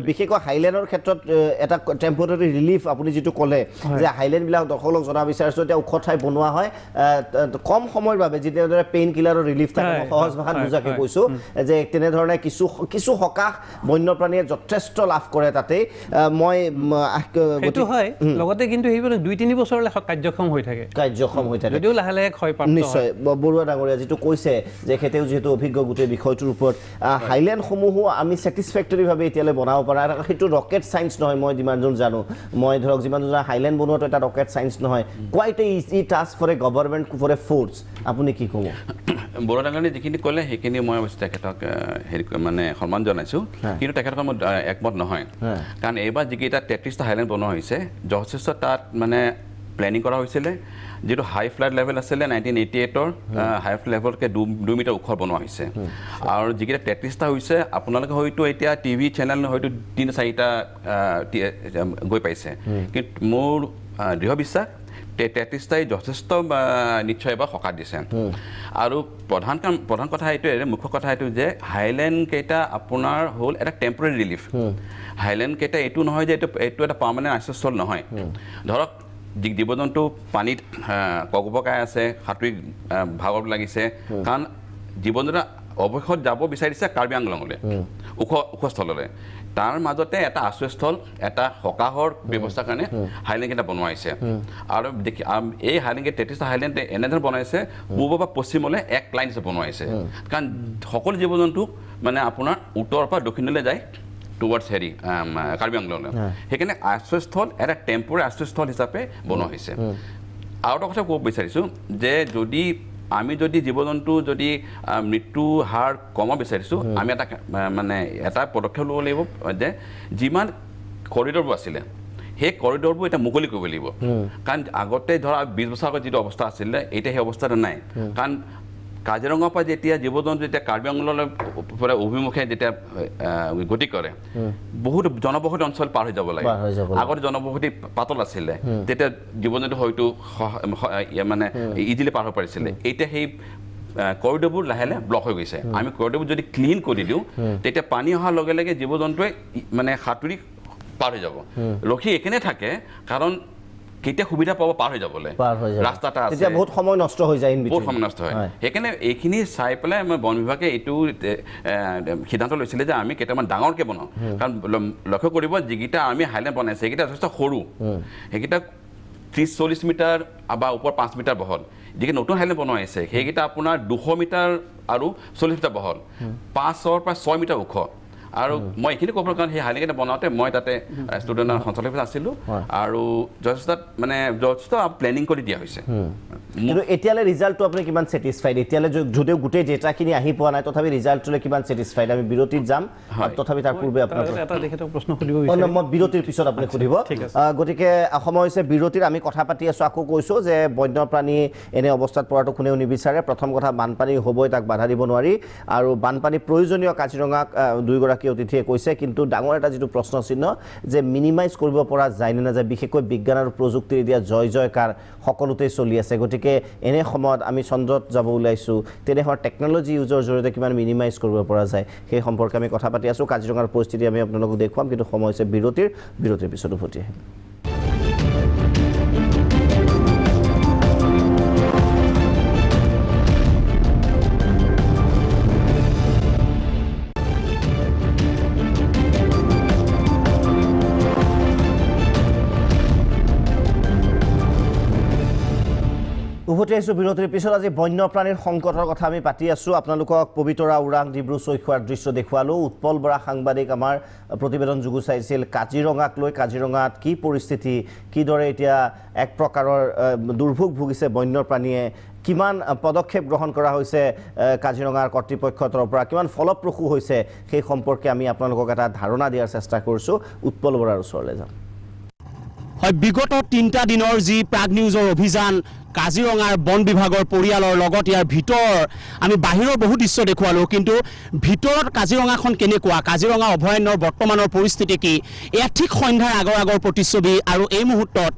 বিশেষকৈ হাইলেণ্ডৰ ক্ষেত্ৰত এটা টেম্পৰেৰী ৰিলিফ আপুনি যিটো ক'লে যে হাইলেণ্ডবিলাক দৰ্শকক জনাব বিচাৰিছোঁ, এতিয়া ওখ ঠাই বনোৱা হয় কম সময়ৰ বাবে, যেনেদৰে পেইন কিলাৰৰ ৰিলিফ থাকে, সহজ ভাষাত বুজাকৈ কৈছোঁ যে তেনেধৰণে কিছু সকাহ বন্যপ্ৰাণীয়ে যথেষ্ট লাভ কৰে তাতেই। মই সেইটো হয়, লগতে কিন্তু সেইবোৰ 2-3 বছৰলৈ কাৰ্যক্ষম হৈ থাকে, যদিও লাহে লাহে ক্ষয় প্ৰাপ্ত হয়। নিশ্চয় বৰুৱা ডাঙৰীয়া যিটো কৈছে যে যিহেতু অভিজ্ঞ গোটেই বিষয়টোৰ ওপৰত, হাইলেণ্ডসমূহো আমি ছেটিছফেক্টৰীভাৱে এতিয়ালৈ বনাব পৰা, সেইটো ৰকেট ছায়েন্স নহয়। মই যিমানজন জানো, মই ধৰক যিমানজন হাইলেণ্ড বনোৱাটো এটা ৰকেট ছায়েন্স নহয়, quite a easy task for a government, for a force. আপুনি কি ক'ব? বৰুৱা ডাঙৰীয়াই যিখিনি ক'লে সেইখিনি মই অৱশ্যে তেখেতক মানে সন্মান জনাইছোঁ, কিন্তু তেখেতক মই একমত নহয়। কাৰণ এইবাৰ যিকেইটা 33টা হাইলেণ্ড বনোৱা হৈছে, যথেষ্ট তাত মানে প্লেনিং কৰা হৈছিলে। যিটো হাই ফ্লাড লেভেল আছিলে 1988ৰ হাই ফ্লাড লেভেলতকৈ 2 মিটাৰ ওখ বনোৱা হৈছে, আৰু যিকেইটা 33টা হৈছে আপোনালোকে হয়তো এতিয়া টিভি চেনেল হয়তো 3-4টা গৈ পাইছে, কিন্তু মোৰ দৃঢ় বিশ্বাস 33টাই যথেষ্ট নিশ্চয় এবাৰ সকাহ দিছে। আৰু প্ৰধান কথা এইটোৱে, মুখ্য কথা এইটো যে হাইলেণ্ড কেইটা আপোনাৰ হ'ল এটা টেম্পৰেৰী ৰিলিফ। হাইলেণ্ড কেইটা এইটো নহয় যে এইটো এটা পাৰ্মানেণ্ট আশ্ৰয়স্থল নহয়। ধৰক জীৱ জন্তু পানীত ককবকাই আছে, সাঁতুৰি ভাগৰ লাগিছে, কাৰণ জীৱ জন্তু অৱশেষত যাব বিচাৰিছে কাৰ্বি আংলঙলৈ, ওখ স্থললৈ। তাৰ মাজতে এটা আশ্ৰয়স্থল, এটা সকাহৰ ব্যৱস্থাৰ কাৰণে হাইলেণ্ডকেইটা বনোৱা হৈছে। আৰু এই হাইলেণ্ড 33টা হাইলেণ্ড এনেধৰণে বনাইছে, পূৰ্বৰ পৰা পশ্চিমলৈ এক লাইন হিচাপে বনোৱা হৈছে, কাৰণ সকলো জীৱ জন্তু মানে আপোনাৰ উত্তৰৰ পৰা দক্ষিণলৈ যায় টুৱাৰ্ডছ কাৰ্বি আংলঙলৈ। সেইকাৰণে আশ্ৰয়স্থল এটা টেম্পৰেৰী আশ্ৰয়স্থল হিচাপে বনোৱা হৈছে। আৰু এটা কথা ক'ব বিচাৰিছোঁ যে আমি যদি জীৱ জন্তু যদি মৃত্যু হাৰ কমাব বিচাৰিছোঁ, আমি এটা পদক্ষেপ ল'ব লাগিব যে যিমান কৰিডৰবোৰ আছিলে সেই কৰিডৰবোৰ এতিয়া মুকলি কৰিব লাগিব। কাৰণ আগতে ধৰা 20 বছৰ আগত যিটো অৱস্থা আছিলে, এতিয়া সেই অৱস্থাটো নাই। কাৰণ কাজিৰঙাৰ পৰা যেতিয়া জীৱ জন্তু যেতিয়া কাৰ্বি আংলঙলৈ অভিমুখে যেতিয়া গতি কৰে, বহুত জনবসতি অঞ্চল পাৰ হৈ যাব লাগে। আগতে জনবসতি পাতল আছিলে, তেতিয়া জীৱ জন্তু হয়তো মানে ইজিলি পাৰ হৈ পাৰিছিলে। এতিয়া সেই কৰিডৰবোৰ লাহে লাহে ব্লক হৈ গৈছে। আমি কৰিডৰবোৰ যদি ক্লিন কৰি দিওঁ, তেতিয়া পানী অহাৰ লগে লগে জীৱ জন্তুৱে মানে সাঁতুৰি পাৰ হৈ যাব। ৰখি এইকাৰণে থাকে কাৰণ কেতিয়া সুবিধা পাব পাৰ হৈ যাবলৈ ৰাস্তা এটা আছে, বহুত সময় নষ্ট হৈ যায়, বহুত সময় নষ্ট হয়। সেইকাৰণে এইখিনি চাই পেলাই মই বন বিভাগে এইটো সিদ্ধান্ত লৈছিলে যে আমি কেইটামান ডাঙৰকৈ বনাওঁ, কাৰণ লক্ষ্য কৰিব যিকেইটা আমি হাইলেণ্ড বনাইছে সেইকেইটা যথেষ্ট সৰু, সেইকেইটা 30-40 মিটাৰ বা ওপৰ 5 মিটাৰ বহল। যিকেইটা নতুন হাইলেণ্ড বনোৱা হৈছে সেইকেইটা আপোনাৰ 200 মিটাৰ আৰু 40 মিটাৰ বহল, 5ৰ পৰা 6 মিটাৰ ওখ। আৰু মই এইখিনি ক'বৰ কাৰণে সেই হাইলেণ্ডকেইটা বনাওঁতে মই তাতে ষ্টুডেণ্টৰ সঞ্চালক আছিলোঁ, আৰু যথেষ্ট প্লেনিং কৰি দিয়া হৈছে। কিন্তু এতিয়ালৈ ৰিজাল্টটো আপুনি কিমান ছেটিছফাইড? এতিয়ালৈ যদিও গোটেই ডেটাখিনি আহি পোৱা নাই, তথাপি ৰিজাল্টটোলৈ কিমান ছেটিছফাইড? আমি বিৰতিত যাম, তথাপি তাৰ পূৰ্বে আপোনাৰ প্ৰশ্ন সুধিব বিচাৰিম। মই বিৰতিৰ পিছত আপুনি সুধিব। গতিকে সময় হৈছে বিৰতিৰ। আমি কথা পাতি আছোঁ, আকৌ কৈছোঁ যে বন্যপ্ৰাণী এনে অৱস্থাত পৰাটো কোনেও নিবিচাৰে। প্ৰথম কথা, বানপানী হ'বই, তাক বাধা দিব নোৱাৰি, আৰু বানপানী প্ৰয়োজনীয় কাজিৰঙাক দুয়োগৰাকী অতিথিয়ে কৈছে। কিন্তু ডাঙৰ এটা যিটো প্ৰশ্ন চিহ্ন যে মিনিমাইজ কৰিব পৰা যায় নে নাযায়, বিশেষকৈ বিজ্ঞান আৰু প্ৰযুক্তিৰ এতিয়া জয় জয়কাৰ সকলোতেই চলি আছে। গতিকে এনে সময়ত আমি চন্দ্ৰত যাব ওলাইছোঁ, তেনেধৰণৰ টেকন'লজি ইউজৰ জৰিয়তে কিমান মিনিমাইজ কৰিব পৰা যায় সেই সম্পৰ্কে আমি কথা পাতি আছোঁ। কাজিৰঙাৰ পৰিস্থিতি আমি আপোনালোকক দেখুৱাম, কিন্তু সময় হৈছে বিৰতিৰ পিছত উভতি আহিম। উভতি আহিছোঁ বিৰতিৰ পিছত। আজি বন্যপ্ৰাণীৰ সংকটৰ কথা আমি পাতি আছোঁ। আপোনালোকক পবিতৰা, ওৰাং, ডিব্ৰু চৈখোৱাৰ দৃশ্য দেখুৱালোঁ। উৎপল বৰা সাংবাদিক আমাৰ প্ৰতিবেদন যুগুচাইছিল কাজিৰঙাক লৈ। কাজিৰঙাত কি পৰিস্থিতি, কিদৰে এতিয়া এক প্ৰকাৰৰ দুৰ্ভোগ ভুগিছে বন্যপ্ৰাণীয়ে, কিমান পদক্ষেপ গ্ৰহণ কৰা হৈছে কাজিৰঙাৰ কৰ্তৃপক্ষৰ তৰফৰ পৰা, কিমান ফলপ্ৰসূ হৈছে, সেই সম্পৰ্কে আমি আপোনালোকক এটা ধাৰণা দিয়াৰ চেষ্টা কৰিছোঁ। উৎপল বৰাৰ ওচৰলৈ যাম। হয়, বিগত 3টা দিনৰ যি প্ৰাগ নিউজৰ অভিযান, কাজিৰঙাৰ বন বিভাগৰ পৰিয়ালৰ লগত ইয়াৰ ভিতৰ আমি বাহিৰৰ বহু দৃশ্য দেখুৱালোঁ, কিন্তু ভিতৰত কাজিৰঙাখন কেনেকুৱা, কাজিৰঙা অভয়াৰণ্যৰ বৰ্তমানৰ পৰিস্থিতি কি, এয়া ঠিক সন্ধ্যাৰ আগৰ প্ৰতিচ্ছবি। আৰু এই মুহূৰ্তত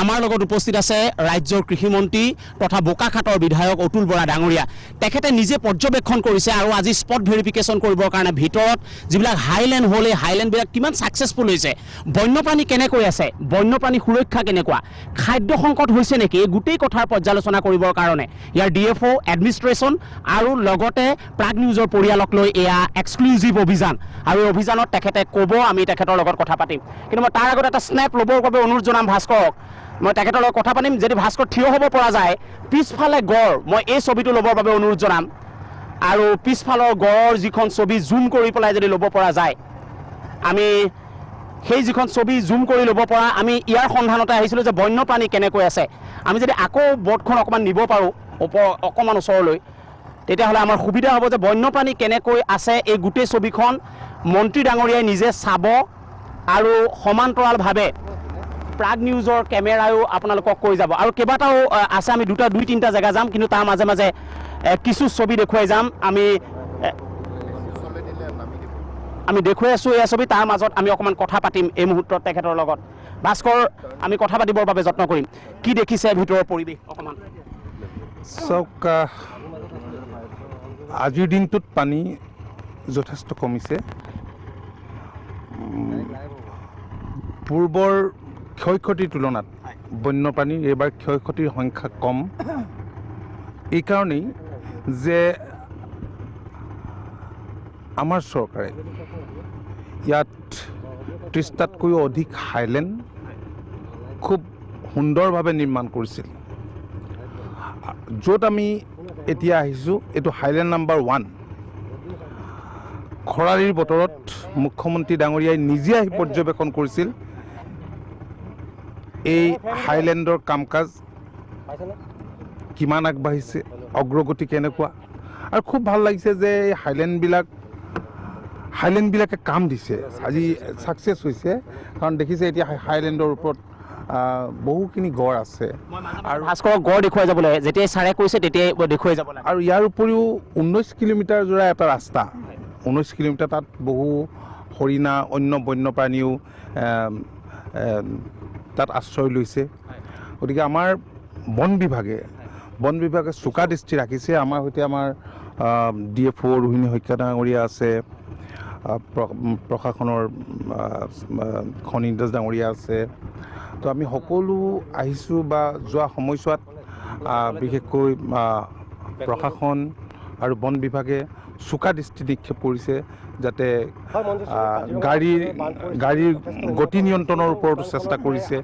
আমাৰ লগত উপস্থিত আছে ৰাজ্যৰ কৃষিমন্ত্ৰী তথা বোকাখাটৰ বিধায়ক অতুল বৰা ডাঙৰীয়া। তেখেতে নিজে পৰ্যবেক্ষণ কৰিছে আৰু আজি স্পট ভেৰিফিকেশ্যন কৰিবৰ কাৰণে ভিতৰত যিবিলাক হাইলেণ্ড হ'ল, এই হাইলেণ্ডবিলাক কিমান ছাকচেছফুল হৈছে, বন্যপ্ৰাণী কেনেকৈ আছে, বন্যপ্ৰাণী সুৰক্ষা কেনেকুৱা, খাদ্য সংকট হৈছে নেকি, এই গোটেই কথাৰ পৰ্যালোচনা কৰিবৰ কাৰণে ইয়াৰ DFO, এডমিনিষ্ট্ৰেশ্যন আৰু লগতে প্ৰাগ নিউজৰ পৰিয়ালক লৈ এয়া এক্সক্লুজিভ অভিযান। আৰু এই অভিযানত তেখেতে ক'ব, আমি তেখেতৰ লগত কথা পাতিম। কিন্তু মই তাৰ আগত এটা স্নেপ ল'বৰ বাবে অনুৰোধ জনাম ভাস্কৰক। মই তেখেতৰ লগত কথা পাতিম, যদি ভাস্কৰ থিয় হ'ব পৰা যায়, পিছফালে গড়, মই এই ছবিটো ল'বৰ বাবে অনুৰোধ জনাম। আৰু পিছফালৰ গড়ৰ যিখন ছবি জুম কৰি পেলাই যদি ল'ব পৰা যায়, আমি সেই যিখন ছবি জুম কৰি ল'ব পৰা, আমি ইয়াৰ সন্ধানতে আহিছিলোঁ যে বন্যপ্ৰাণী কেনেকৈ আছে। আমি যদি আকৌ বৰ্ডখন অকণমান নিব পাৰোঁ অকণমান ওচৰলৈ, তেতিয়াহ'লে আমাৰ সুবিধা হ'ব যে বন্যপ্ৰাণী কেনেকৈ আছে এই গোটেই ছবিখন মন্ত্ৰী ডাঙৰীয়াই নিজে চাব, আৰু সমান্তৰালভাৱে প্ৰাগ নিউজৰ কেমেৰায়ো আপোনালোকক কৈ যাব। আৰু কেইবাটাও আছে, আমি 2-3টা জেগা যাম, কিন্তু তাৰ মাজে মাজে কিছু ছবি দেখুৱাই যাম। আমি দেখুৱাই আছোঁ এয়া ছবি, তাৰ মাজত আমি অকণমান কথা পাতিম এই মুহূৰ্তত তেখেতৰ লগত। ভাস্কৰ, আমি কথা পাতিবৰ বাবে যত্ন কৰিম। কি দেখিছে ভিতৰৰ পৰিৱেশ অকণমান? চাওক, আজিৰ দিনটোত পানী যথেষ্ট কমিছে। পূৰ্বৰ ক্ষয় ক্ষতিৰ তুলনাত বন্যপ্ৰাণীৰ এইবাৰ ক্ষয় ক্ষতিৰ সংখ্যা কম। এইকাৰণেই যে আমাৰ চৰকাৰে ইয়াত 30টাতকৈও অধিক হাইলেণ্ড খুব সুন্দৰভাৱে নিৰ্মাণ কৰিছিল। য'ত আমি এতিয়া আহিছোঁ, এইটো হাইলেণ্ড নাম্বাৰ 1। খৰালিৰ বতৰত মুখ্যমন্ত্ৰী ডাঙৰীয়াই নিজে আহি পৰ্যবেক্ষণ কৰিছিল এই হাইলেণ্ডৰ কাম কাজ কিমান আগবাঢ়িছে, অগ্ৰগতি কেনেকুৱা। আৰু খুব ভাল লাগিছে যে এই হাইলেণ্ডবিলাকে কাম দিছে, আজি ছাকচেছ হৈছে। কাৰণ দেখিছে এতিয়া হাইলেণ্ডৰ ওপৰত বহুখিনি গড় আছে। আৰু ভাস্কৰক গড় দেখুৱাই যাব লাগে, যেতিয়াই ছাৰে কৈছে তেতিয়াই দেখুৱাই যাব লাগে। আৰু ইয়াৰ উপৰিও 19 কিলোমিটাৰ জোৰা এটা ৰাস্তা, 19 কিলোমিটাৰ, তাত বহু হৰিণা, অন্য বন্যপ্ৰাণীও তাত আশ্ৰয় লৈছে। গতিকে আমাৰ বন বিভাগে চোকা দৃষ্টি ৰাখিছে। আমাৰ সৈতে আমাৰ DFO ৰোহিণী শইকীয়া ডাঙৰীয়া আছে, প্ৰশাসনৰ খনি দাস ডাঙৰীয়া আছে, তো আমি সকলো আহিছোঁ বা যোৱা সময়ছোৱাত বিশেষকৈ প্ৰশাসন আৰু বন বিভাগে চোকা দৃষ্টি নিক্ষেপ কৰিছে যাতে গাড়ীৰ গতি নিয়ন্ত্ৰণৰ ওপৰতো চেষ্টা কৰিছে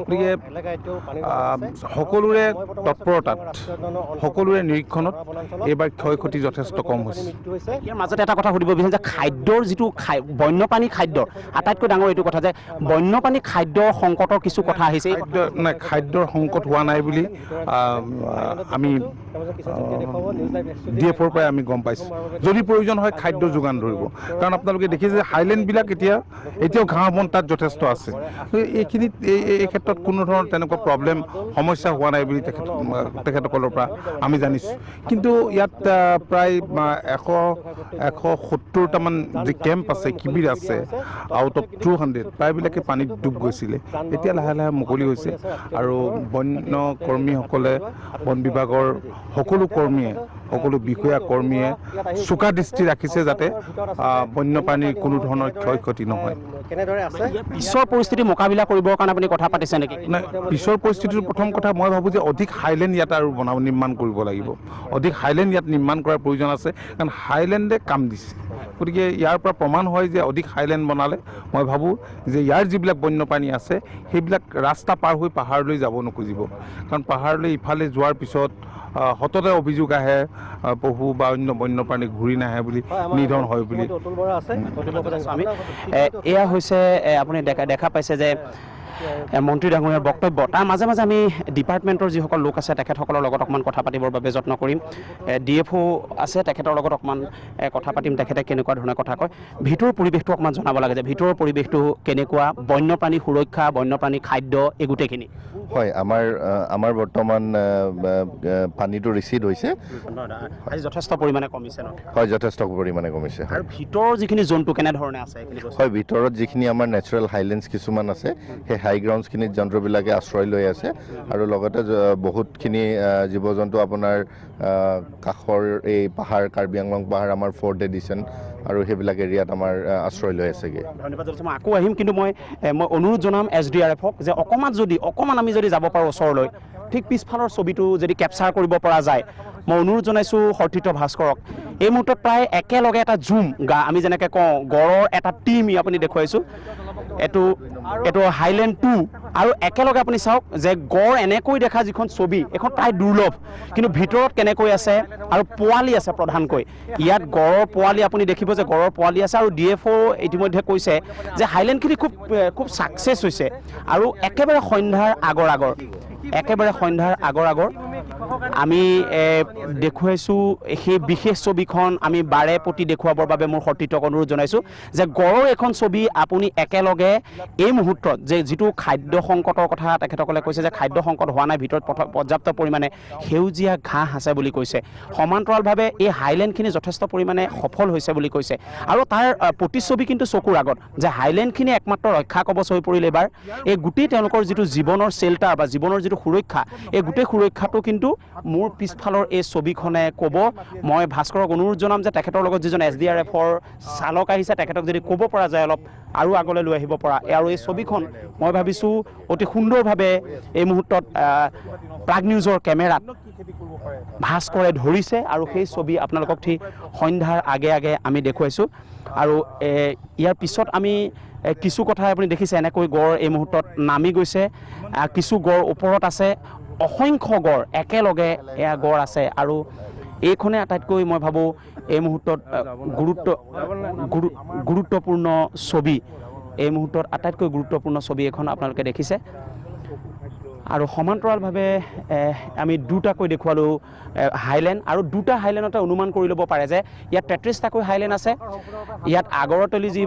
গতিকে সকলোৰে তৎপৰতাত সকলোৰে নিৰীক্ষণত এইবাৰ ক্ষয় ক্ষতি যথেষ্ট কম হৈছে ইয়াৰ মাজতে এটা কথা সুধিব বিচাৰিম যে খাদ্যৰ যিটো বন্যপ্ৰাণী খাদ্যৰ আটাইতকৈ ডাঙৰ এইটো কথা যে বন্যপ্ৰাণী খাদ্যৰ সংকটৰ কিছু কথা আহিছে নাই খাদ্যৰ সংকট হোৱা নাই বুলি আমি DFৰ পৰাই আমি গম পাইছোঁ যদি প্ৰয়োজন হয় খাদ্য যোগান ধৰিব কাৰণ আপোনালোকে দেখিছে যে হাইলেণ্ডবিলাক এতিয়াও ঘাঁহ বন তাত যথেষ্ট আছে এইখিনিত এই ক্ষেত্ৰত কোনো ধৰণৰ তেনেকুৱা প্ৰব্লেম সমস্যা হোৱা নাই বুলি তেখেতসকলৰ পৰা আমি জানিছোঁ কিন্তু ইয়াত প্ৰায় 170টামান যি কেম্প আছে শিবিৰ আছে আউট অফ 200 প্ৰায়বিলাকে পানীত ডুব গৈছিলে এতিয়া লাহে লাহে মুকলি হৈছে আৰু বন্য কৰ্মীসকলে বন বিভাগৰ সকলো কৰ্মীয়ে সকলো বিষয়া কৰ্মীয়ে চোকা দৃষ্টি ৰাখিছে যাতে বন্যপ্ৰাণীৰ কোনো ধৰণৰ ক্ষয় ক্ষতি নহয় পিছৰ পৰিস্থিতি মোকাবিলা কৰিবৰ কাৰণে আপুনি কথা পাতিছে নেকি নাই পিছৰ পৰিস্থিতিৰ প্ৰথম কথা মই ভাবোঁ যে অধিক হাইলেণ্ড ইয়াত আৰু নিৰ্মাণ কৰিব লাগিব অধিক হাইলেণ্ড ইয়াত নিৰ্মাণ কৰাৰ প্ৰয়োজন আছে কাৰণ হাইলেণ্ডে কাম দিছে গতিকে ইয়াৰ পৰা প্ৰমাণ হয় যে অধিক হাইলেণ্ড বনালে মই ভাবোঁ যে ইয়াৰ যিবিলাক বন্যপ্ৰাণী আছে সেইবিলাক ৰাস্তা পাৰ হৈ পাহাৰলৈ যাব নোখোজিব কাৰণ পাহাৰলৈ ইফালে যোৱাৰ পিছত হততে অভিযোগ আহে পশু বা অন্য বন্যপ্ৰাণী ঘূৰি নাহে বুলি নিধন হয় বুলি এয়া হৈছে আপুনি দেখা পাইছে যে মন্ত্ৰী ডাঙৰীয়াৰ বক্তব্য তাৰ মাজে মাজে আমি ডিপাৰ্টমেণ্টৰ যিসকল লোক আছে তেখেতসকলৰ লগত অকণমান কথা পাতিবৰ বাবে যত্ন কৰিম DFO আছে তেখেতৰ লগত অকণমান কথা পাতিম তেখেতে কেনেকুৱা ধৰণৰ কথা কয় ভিতৰৰ পৰিৱেশটো অকণমান জনাব লাগে যে ভিতৰৰ পৰিৱেশটো কেনেকুৱা বন্যপ্ৰাণী সুৰক্ষা বন্যপ্ৰাণী খাদ্য এই গোটেইখিনি হয় আমাৰ বৰ্তমান পানীটো ৰিচিড হৈছে আজি যথেষ্ট পৰিমাণে কমিছে ন হয় যথেষ্ট পৰিমাণে কমিছে আৰু ভিতৰৰ যিখিনি জন্তু কেনেধৰণে আছে হয় ভিতৰত যিখিনি আমাৰ নেচাৰেল হাইলেণ্ডছ কিছুমান আছে সেই হাই গ্ৰাউণ্ডছখিনিত জন্তুবিলাকে আশ্ৰয় লৈ আছে আৰু লগতে বহুতখিনি জীৱ জন্তু আপোনাৰ কাষৰ এই পাহাৰ কাৰ্বি আংলং পাহাৰ আমাৰ 4th এডিশ্যন আৰু সেইবিলাক এৰিয়াত আমাৰ আশ্ৰয় লৈ আছেগৈ ধন্যবাদ মই আকৌ আহিম কিন্তু মই অনুৰোধ জনাম SDRFক যে অকণমান আমি যদি যাব পাৰোঁ ওচৰলৈ ঠিক পিছফালৰ ছবিটো যদি কেপচাৰ কৰিব পৰা যায় মই অনুৰোধ জনাইছোঁ সতীৰ্থ ভাস্কৰক এই মুহূৰ্তত প্ৰায় একেলগে এটা জুম আমি যেনেকৈ কওঁ গড়ৰ এটা টিম আপুনি দেখুৱাইছোঁ এইটো হাইলেণ্ড 2 আৰু একেলগে আপুনি চাওক যে গড় এনেকৈ দেখা যিখন ছবি এখন প্ৰায় দুৰ্লভ কিন্তু ভিতৰত কেনেকৈ আছে আৰু পোৱালি আছে প্ৰধানকৈ ইয়াত গড়ৰ পোৱালি আপুনি দেখিব যে গড়ৰ পোৱালি আছে আৰু DFO ইতিমধ্যে কৈছে যে হাইলেণ্ডখিনি খুব ছাকচেছ হৈছে আৰু একেবাৰে সন্ধ্যাৰ আগৰ আমি দেখুৱাইছোঁ সেই বিশেষ ছবিখন আমি বাৰে প্ৰতি দেখুৱাবৰ বাবে মোৰ সতীৰ্থক অনুৰোধ জনাইছোঁ যে গড়ৰ এখন ছবি আপুনি একেলগে এই মুহূৰ্তত যে যিটো খাদ্য সংকটৰ কথা তেখেতসকলে কৈছে যে খাদ্য সংকট হোৱা নাই ভিতৰত পৰ্যাপ্ত পৰিমাণে সেউজীয়া ঘাঁহ আছে বুলি কৈছে সমান্তৰালভাৱে এই হাইলেণ্ডখিনি যথেষ্ট পৰিমাণে সফল হৈছে বুলি কৈছে আৰু তাৰ প্ৰতিচ্ছবি কিন্তু চকুৰ আগত যে হাইলেণ্ডখিনি একমাত্ৰ ৰক্ষা কৱচ হৈ পৰিল এবাৰ এই গোটেই তেওঁলোকৰ যিটো জীৱনৰ চেল্টাৰ বা জীৱনৰ যিটো সুৰক্ষা এই গোটেই সুৰক্ষাটো কিন্তু মোৰ পিছফালৰ এই ছবিখনে ক'ব মই ভাস্কৰক অনুৰোধ জনাম যে তেখেতৰ লগত যিজন SDRFৰ চালক আহিছে তেখেতক যদি ক'ব পৰা যায় অলপ আৰু আগলৈ লৈ আহিব পৰা আৰু এই ছবিখন মই ভাবিছোঁ অতি সুন্দৰভাৱে এই মুহূৰ্তত প্ৰাগ নিউজৰ কেমেৰাত ভাস্কৰে ধৰিছে আৰু সেই ছবি আপোনালোকক ঠিক সন্ধ্যাৰ আগে আমি দেখুৱাইছোঁ আৰু ইয়াৰ পিছত আমি কিছু কথা আপুনি দেখিছে এনেকৈ গড় এই মুহূৰ্তত নামি গৈছে কিছু গড় ওপৰত আছে অসংখ্য গড় একেলগে এয়া গড় আছে আৰু এইখনে আটাইতকৈ মই ভাবোঁ এই মুহূৰ্তত গুৰুত্বপূৰ্ণ ছবি এই মুহূৰ্তত আটাইতকৈ গুৰুত্বপূৰ্ণ ছবি এখন আপোনালোকে দেখিছে আৰু সমান্তৰালভাৱে আমি দুটাকৈ দেখুৱালোঁ হাইলেণ্ড আৰু দুটা হাইলেণ্ডতে অনুমান কৰি ল'ব পাৰে যে ইয়াত 33টাকৈ হাইলেণ্ড আছে ইয়াত আগৰতলি যি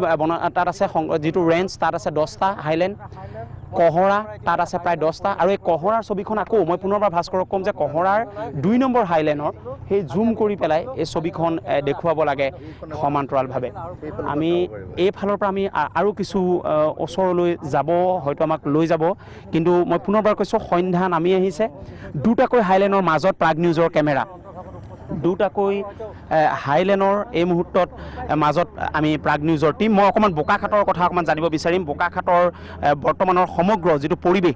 তাত আছে যিটো ৰেঞ্জ তাত আছে 10টা হাইলেণ্ড কহৰা তাত আছে প্ৰায় 10টা আৰু এই কহৰাৰ ছবিখন আকৌ মই পুনৰবাৰ ভাস্কৰক ক'ম যে কহৰাৰ 2 নম্বৰ হাইলেণ্ডৰ সেই জুম কৰি পেলাই এই ছবিখন দেখুৱাব লাগে সমান্তৰালভাৱে আমি এইফালৰ পৰা আমি আৰু কিছু ওচৰলৈ যাব হয়তো আমাক লৈ যাব কিন্তু মই পুনৰবাৰ কৈছোঁ সন্ধ্যা নামি আহিছে দুটাকৈ হাইলেণ্ডৰ মাজত প্ৰাগ নিউজৰ কেমেৰা দুটাকৈ হাইলেণ্ডৰ এই মুহূৰ্তত মাজত আমি প্ৰাগ নিউজৰ টীম মই অকণমান বোকাখাটৰ কথা অকণমান জানিব বিচাৰিম বকাখাটৰ বৰ্তমানৰ সমগ্ৰ যিটো পৰিৱেশ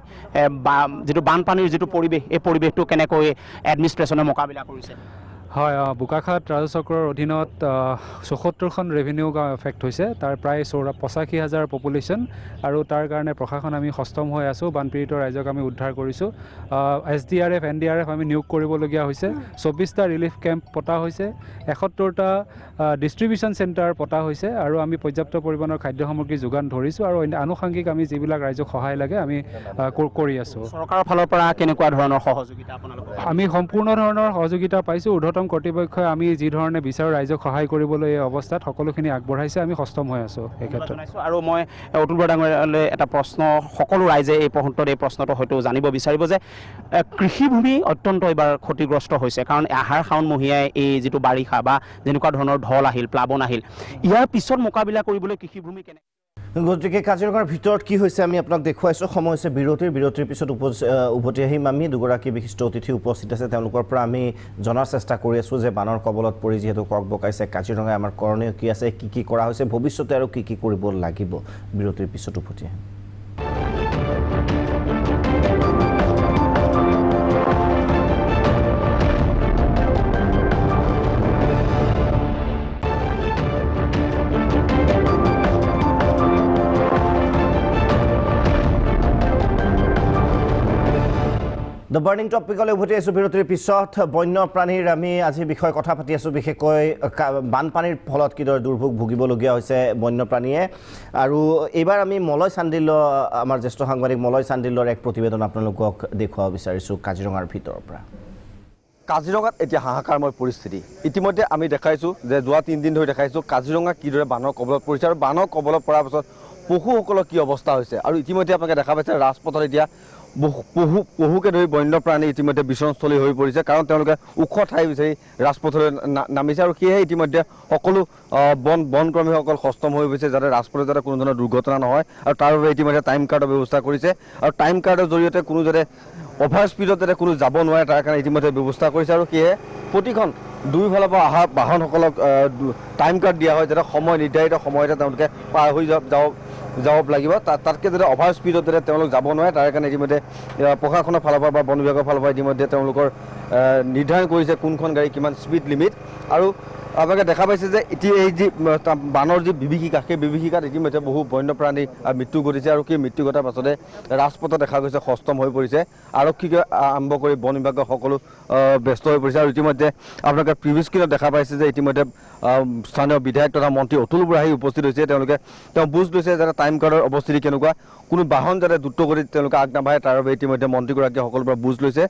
যিটো বানপানীৰ যিটো পৰিৱেশ এই পৰিৱেশটো কেনেকৈ এডমিনিষ্ট্ৰেশ্যনে মোকাবিলা কৰিছে হয় বোকাখাট ৰাজচক্ৰৰ অধীনত ৭৪খন ৰেভিনিউ গাঁও এফেক্ট হৈছে তাৰ প্ৰায় ৮৫,০০০ পপুলেশ্যন আৰু তাৰ কাৰণে প্ৰশাসন আমি সষ্টম হৈ আছোঁ বানপীড়িত ৰাইজক আমি উদ্ধাৰ কৰিছোঁ SDRF NDRF আমি নিয়োগ কৰিবলগীয়া হৈছে ২৪টা ৰিলিফ কেম্প পতা হৈছে ৭১টা ডিষ্ট্ৰিবিউশ্যন চেণ্টাৰ পতা হৈছে আৰু আমি পৰ্যাপ্ত পৰিমাণৰ খাদ্য সামগ্ৰী যোগান ধৰিছোঁ আৰু আনুষংগিক আমি যিবিলাক ৰাইজক সহায় লাগে আমি কৰি আছোঁ চৰকাৰৰ ফালৰ পৰা কেনেকুৱা ধৰণৰ সহযোগিতা আপোনালোকে আমি সম্পূৰ্ণ ধৰণৰ সহযোগিতা পাইছোঁ ঊৰ্ধ্বতম কৰ্তৃপক্ষই আমি যি ধৰণে বিচাৰোঁ ৰাইজক সহায় কৰিবলৈ এই অৱস্থাত সকলোখিনি আগবঢ়াইছে আমি সষ্টম হৈ আছোঁ এই ক্ষেত্ৰত আৰু মই অতুল বৰা ডাঙৰীয়ালৈ এটা প্ৰশ্ন সকলো ৰাইজে এই মুহূৰ্তত এই প্ৰশ্নটো হয়তো জানিব বিচাৰিব যে কৃষিভূমি অত্যন্ত এইবাৰ ক্ষতিগ্ৰস্ত হৈছে কাৰণ আহাৰ শাওণমহীয়াই এই যিটো বাৰিষা বা যেনেকুৱা ধৰণৰ ঢল আহিল প্লাৱন আহিল ইয়াৰ পিছত মোকাবিলা কৰিবলৈ কৃষিভূমি কেনে গতিকে কাজিৰঙাৰ ভিতৰত কি হৈছে আমি আপোনাক দেখুৱাইছোঁ সময় হৈছে বিৰতিৰ পিছত উভতি আহিম আমি দুগৰাকী বিশিষ্ট অতিথি উপস্থিত আছে তেওঁলোকৰ পৰা আমি জনাৰ চেষ্টা কৰি আছোঁ যে বানৰ কবলত পৰি যিহেতু কক বকাইছে কাজিৰঙাই আমাৰ কৰণীয় কি আছে কি কৰা হৈছে ভৱিষ্যতে আৰু কি কৰিব লাগিব বিৰতিৰ পিছত উভতি আহিম দ্য বাৰ্নিং টপিকলৈ উভতি আহিছোঁ বিৰতিৰ পিছত বন্যপ্ৰাণীৰ আমি আজি বিষয়ে কথা পাতি আছোঁ বিশেষকৈ বানপানীৰ ফলত কিদৰে দুৰ্ভোগ ভুগিবলগীয়া হৈছে বন্যপ্ৰাণীয়ে আৰু এইবাৰ আমি মলয় চান্দিল্য আমাৰ জ্যেষ্ঠ সাংবাদিক মলয় চান্দিল্যৰ এক প্ৰতিবেদন আপোনালোকক দেখুৱাব বিচাৰিছোঁ কাজিৰঙাৰ ভিতৰৰ পৰা কাজিৰঙাত এতিয়া হাহাকাৰময় পৰিস্থিতি ইতিমধ্যে আমি দেখাইছোঁ যে যোৱা ৩ দিন ধৰি দেখাইছোঁ কাজিৰঙা কিদৰে বানৰ কবলত পৰিছে আৰু বানৰ কবলত পৰাৰ পাছত পশুসকলৰ কি অৱস্থা হৈছে আৰু ইতিমধ্যে আপোনালোকে দেখা পাইছে ৰাজপথত এতিয়া পহুকে ধৰি বন্যপ্ৰাণী ইতিমধ্যে বিচৰণস্থলী হৈ পৰিছে কাৰণ তেওঁলোকে ওখ ঠাই বিচাৰি ৰাজপথলৈ নামিছে আৰু সেয়েহে ইতিমধ্যে সকলো বনকৰ্মীসকল সষ্টম হৈ গৈছে যাতে ৰাজপথত যাতে কোনো ধৰণৰ দুৰ্ঘটনা নহয় আৰু তাৰ বাবে ইতিমধ্যে টাইম কাৰ্ডৰ ব্যৱস্থা কৰিছে আৰু টাইম কাৰ্ডৰ জৰিয়তে কোনো যাতে অভাৰ স্পীডত যাতে কোনো যাব নোৱাৰে তাৰ কাৰণে ইতিমধ্যে ব্যৱস্থা কৰিছে আৰু সেয়েহে প্ৰতিখন দুইফালৰ পৰা অহা বাহনসকলক টাইম কাৰ্ড দিয়া হয় যাতে সময় নিৰ্ধাৰিত সময়তে তেওঁলোকে পাৰ হৈ যাব লাগিব তাতকৈ যাতে অভাৰ স্পীডত যাতে তেওঁলোক যাব নোৱাৰে তাৰ কাৰণে ইতিমধ্যে প্ৰশাসনৰ ফালৰ পৰা বা বন বিভাগৰ ফালৰ পৰা ইতিমধ্যে তেওঁলোকৰ নিৰ্ধাৰণ কৰিছে কোনখন গাড়ী কিমান স্পীড লিমিট আৰু আপোনালোকে দেখা পাইছে যে এতিয়া এই যি বানৰ যি বিভীষিকা সেই বিভীষিকাত ইতিমধ্যে বহু বন্যপ্ৰাণী মৃত্যু ঘটিছে আৰু সেই মৃত্যু ঘটাৰ পাছতে ৰাজপথত দেখা গৈছে সষ্টম হৈ পৰিছে আৰক্ষীকে আৰম্ভ কৰি বন বিভাগৰ সকলো ব্যস্ত হৈ পৰিছে আৰু ইতিমধ্যে আপোনালোকে প্ৰিভিউ স্ক্ৰীণত দেখা পাইছে যে ইতিমধ্যে স্থানীয় বিধায়ক তথা মন্ত্ৰী অতুল বৰা আহি উপস্থিত হৈছে তেওঁ বুজ লৈছে যাতে টাইম কাৰ্ডৰ অৱস্থিতি কেনেকুৱা কোনো বাহন যাতে দ্ৰুতগতিত তেওঁলোকে আগ নাবাঢ়ে তাৰ বাবে ইতিমধ্যে মন্ত্ৰীগৰাকীয়ে সকলোৰে পৰা বুজ লৈছে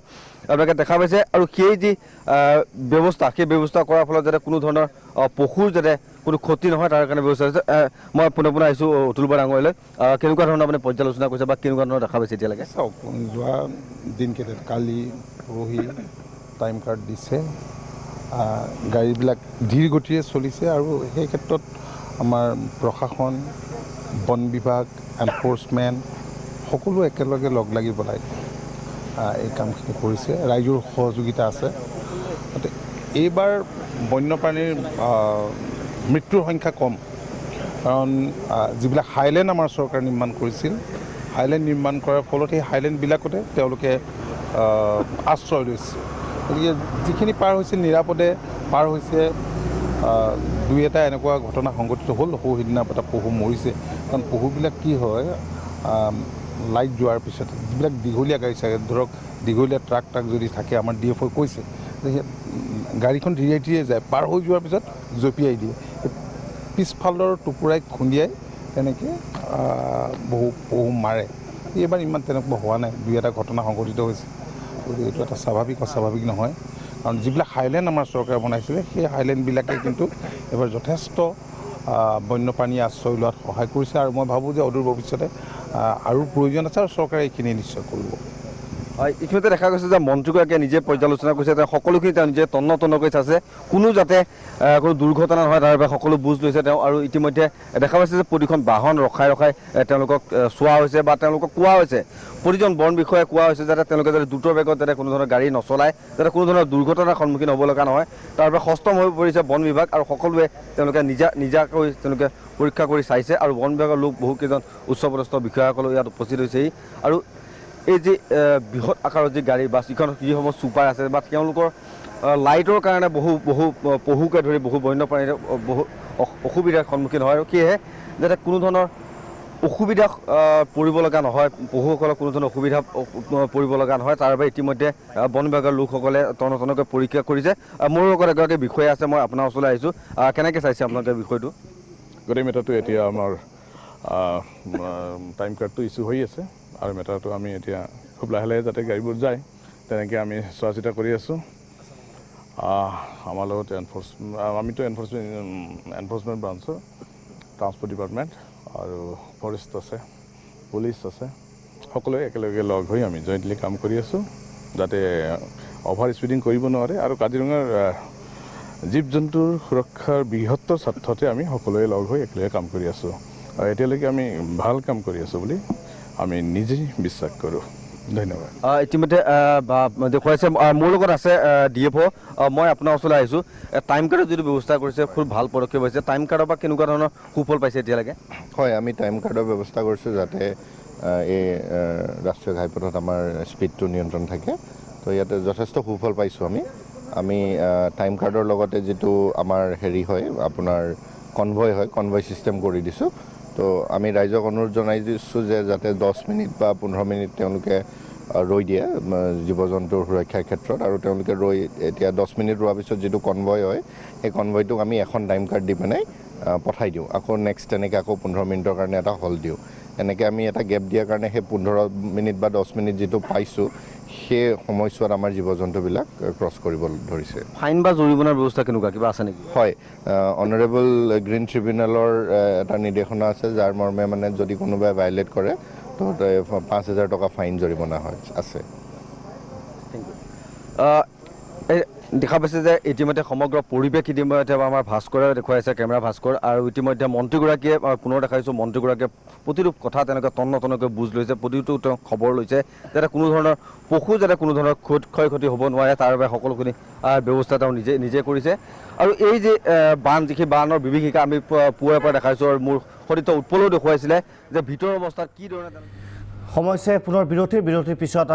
আপোনালোকে দেখা পাইছে আৰু সেই যি ব্যৱস্থা সেই ব্যৱস্থা কৰাৰ ফলত যাতে কোনো ধৰণৰ পশুৰ যাতে কোনো ক্ষতি নহয় তাৰ কাৰণে ব্যৱস্থা হৈছে মই পুনৰ আহিছোঁ অতুল বৰা ডাঙৰীয়ালৈ কেনেকুৱা ধৰণৰ আপুনি পৰ্যালোচনা কৰিছে বা কেনেকুৱা ধৰণৰ দেখা পাইছে এতিয়ালৈকে চাওক যোৱা দিনকেইটাত কালি পৰহি টাইম কাৰ্ড দিছে গাড়ীবিলাক ধীৰ গতিৰে চলিছে আৰু সেই ক্ষেত্ৰত আমাৰ প্ৰশাসন বন বিভাগ এনফৰ্চমেণ্ট সকলো একেলগে লগ লাগিব লাগে এই কামখিনি কৰিছে ৰাইজৰ সহযোগিতা আছে এইবাৰ বন্যপ্ৰাণীৰ মৃত্যুৰ সংখ্যা কম কাৰণ যিবিলাক হাইলেণ্ড আমাৰ চৰকাৰে নিৰ্মাণ কৰিছিল হাইলেণ্ড নিৰ্মাণ কৰাৰ ফলত সেই হাইলেণ্ডবিলাকতে তেওঁলোকে আশ্ৰয় লৈছে গতিকে যিখিনি পাৰ হৈছিল নিৰাপদে পাৰ হৈছে দুই এটা এনেকুৱা ঘটনা সংঘটিত হ'ল সিদিনা এটা পশু মৰিছে কাৰণ পশুবিলাক কি হয় লাইট যোৱাৰ পিছত যিবিলাক দীঘলীয়া গাড়ী চাগে ধৰক দীঘলীয়া ট্ৰাক যদি থাকে আমাৰ DFO কৈছে যে গাড়ীখন ধীৰে ধীৰে যায় পাৰ হৈ যোৱাৰ পিছত জঁপিয়াই দিয়ে পিছফালৰ টুকুৰাই খুন্দিয়াই তেনেকৈ বহু পশু মাৰে এইবাৰ ইমান তেনেকুৱা হোৱা নাই দুই এটা ঘটনা সংঘটিত হৈছে গতিকে এইটো এটা স্বাভাৱিক অস্বাভাৱিক নহয় কাৰণ যিবিলাক হাইলেণ্ড আমাৰ চৰকাৰে বনাইছিলে সেই হাইলেণ্ডবিলাকে কিন্তু এবাৰ যথেষ্ট বন্যপ্ৰাণী আশ্ৰয় লোৱাত সহায় কৰিছে আৰু মই ভাবোঁ যে অদূৰ ভৱিষ্যতে আৰু প্ৰয়োজন আছে আৰু চৰকাৰে এইখিনি নিশ্চয় কৰিব ইতিমধ্যে দেখা গৈছে যে মন্ত্ৰীগৰাকীয়ে নিজে পৰ্যালোচনা কৰিছে তেওঁ সকলোখিনি তেওঁ নিজে তন্ন তন্নকৈ চাইছে কোনো যাতে কোনো দুৰ্ঘটনা নহয় তাৰ বাবে সকলো বুজ লৈছে তেওঁ আৰু ইতিমধ্যে দেখা পাইছে যে প্ৰতিখন বাহন ৰখাই তেওঁলোকক চোৱা হৈছে বা তেওঁলোকক কোৱা হৈছে প্ৰতিজন বন বিষয়ে কোৱা হৈছে যাতে তেওঁলোকে যাতে দ্ৰুত বেগত যাতে কোনো ধৰণৰ গাড়ী নচলায় যাতে কোনো ধৰণৰ দুৰ্ঘটনাৰ সন্মুখীন হ'ব লগা নহয় তাৰ বাবে সষ্টম হৈ পৰিছে বন বিভাগ আৰু সকলোৱে তেওঁলোকে নিজাকৈ তেওঁলোকে পৰীক্ষা কৰি চাইছে আৰু বন বিভাগৰ লোক বহুকেইজন উচ্চপদস্থ বিষয়াসকলো ইয়াত উপস্থিত হৈছেহি আৰু এই যে বৃহৎ আকাৰৰ যি গাড়ী বা যিসমূহ চুপাৰ আছে বা তেওঁলোকৰ লাইটৰ কাৰণে বহু পহুকে ধৰি বহু বন্যপ্ৰাণীৰ বহু অসুবিধাৰ সন্মুখীন হয় আৰু সেয়েহে যাতে কোনো ধৰণৰ অসুবিধা পৰিব লগা নহয় পহুসকলক কোনো ধৰণৰ অসুবিধা পৰিব লগা নহয় তাৰ বাবে ইতিমধ্যে বন বিভাগৰ লোকসকলে তন্নকৈ পৰীক্ষা কৰিছে মোৰ লগত এগৰাকী বিষয়া আছে মই আপোনাৰ ওচৰলৈ আহিছোঁ কেনেকৈ চাইছে আপোনালোকে বিষয়টো গোটেই মেটাৰটো এতিয়া আমাৰ টাইম কাৰ্ডটো ইছ্যু হৈ আছে আৰু মেটাৰটো আমি এতিয়া খুব লাহে লাহে যাতে গাড়ীবোৰ যায় তেনেকৈ আমি চোৱা চিতা কৰি আছোঁ আমাৰ লগত আমিতো এনফৰ্চমেণ্ট ব্ৰাঞ্চৰ ট্ৰান্সপৰ্ট ডিপাৰ্টমেণ্ট আৰু ফৰেষ্ট আছে পুলিচ আছে সকলোৱে একেলগে লগ হৈ আমি জইণ্টলি কাম কৰি আছোঁ যাতে অভাৰ স্পীডিং কৰিব নোৱাৰে আৰু কাজিৰঙাৰ জীৱ জন্তুৰ সুৰক্ষাৰ বৃহত্তৰ স্বাৰ্থতে আমি সকলোৱে লগ হৈ একেলগে কাম কৰি আছোঁ আৰু এতিয়ালৈকে আমি ভাল কাম কৰি আছোঁ বুলি আমি নিজেই বিশ্বাস কৰোঁ ধন্যবাদ ইতিমধ্যে দেখুৱাইছে মোৰ লগত আছে DFO মই আপোনাৰ ওচৰলৈ আহিছোঁ টাইম কাৰ্ডৰ যিটো ব্যৱস্থা কৰিছে খুব ভাল পদক্ষেপ হৈছে টাইম কাৰ্ডৰ পৰা কেনেকুৱা ধৰণৰ সুফল পাইছে এতিয়ালৈকে হয় আমি টাইম কাৰ্ডৰ ব্যৱস্থা কৰিছোঁ যাতে এই ৰাষ্ট্ৰীয় ঘাইপথত আমাৰ স্পীডটো নিয়ন্ত্ৰণ থাকে তো ইয়াতে যথেষ্ট সুফল পাইছোঁ আমি টাইম কাৰ্ডৰ লগতে যিটো আমাৰ হেৰি হয় আপোনাৰ কনভয় চিষ্টেম কৰি দিছোঁ তো আমি ৰাইজক অনুৰোধ জনাই দিছোঁ যে যাতে 10 মিনিট বা 15 মিনিট তেওঁলোকে ৰৈ দিয়ে জীৱ জন্তুৰ সুৰক্ষাৰ ক্ষেত্ৰত আৰু তেওঁলোকে ৰৈ এতিয়া 10 মিনিট ৰোৱাৰ পিছত যিটো কনভয় হয় সেই কনভয়টোক আমি এখন টাইম কাৰ্ড দি পেলাই পঠাই দিওঁ আকৌ নেক্সট তেনেকৈ আকৌ 15 মিনিটৰ কাৰণে এটা হল দিওঁ এনেকৈ আমি এটা গেপ দিয়াৰ কাৰণে সেই 15 মিনিট বা 10 মিনিট যিটো পাইছোঁ সেই সময়ছোৱাত আমাৰ জীৱ জন্তুবিলাক ক্ৰছ কৰিব ধৰিছে ফাইন বা জৰিমনাৰ ব্যৱস্থা কেনেকুৱা কিবা আছে নেকি হয় অনাৰেবল গ্ৰীণ ট্ৰিবিউনেলৰ এটা নিৰ্দেশনা আছে যাৰ মৰ্মে মানে যদি কোনোবাই ভাইলেট কৰে তো 5,000 টকা ফাইন জৰিমনা আছে দেখা পাইছে যে ইতিমধ্যে সমগ্ৰ পৰিৱেশ ইতিমধ্যে আমাৰ ভাস্কৰে দেখুৱাইছে কেমেৰা ভাস্কৰ আৰু ইতিমধ্যে মন্ত্ৰীগৰাকীয়ে পুনৰ দেখাইছোঁ মন্ত্ৰীগৰাকীয়ে প্ৰতিটো কথা তেনেকৈ তন্নকৈ বুজ লৈছে প্ৰতিটো তেওঁ খবৰ লৈছে যাতে কোনো ধৰণৰ পশু যাতে কোনো ধৰণৰ ক্ষয় ক্ষতি হ'ব নোৱাৰে তাৰ বাবে সকলোখিনি ব্যৱস্থা তেওঁ নিজে কৰিছে আৰু এই যে যিখিনি বানৰ বিভীষিকা আমি পুৱাৰে পৰা দেখাইছোঁ আৰু মোৰ সতীৰ্থ উৎপলেও দেখুৱাইছিলে যে ভিতৰৰ অৱস্থাত কি ধৰণে সমস্যা পুনৰ বিৰতিৰ পিছত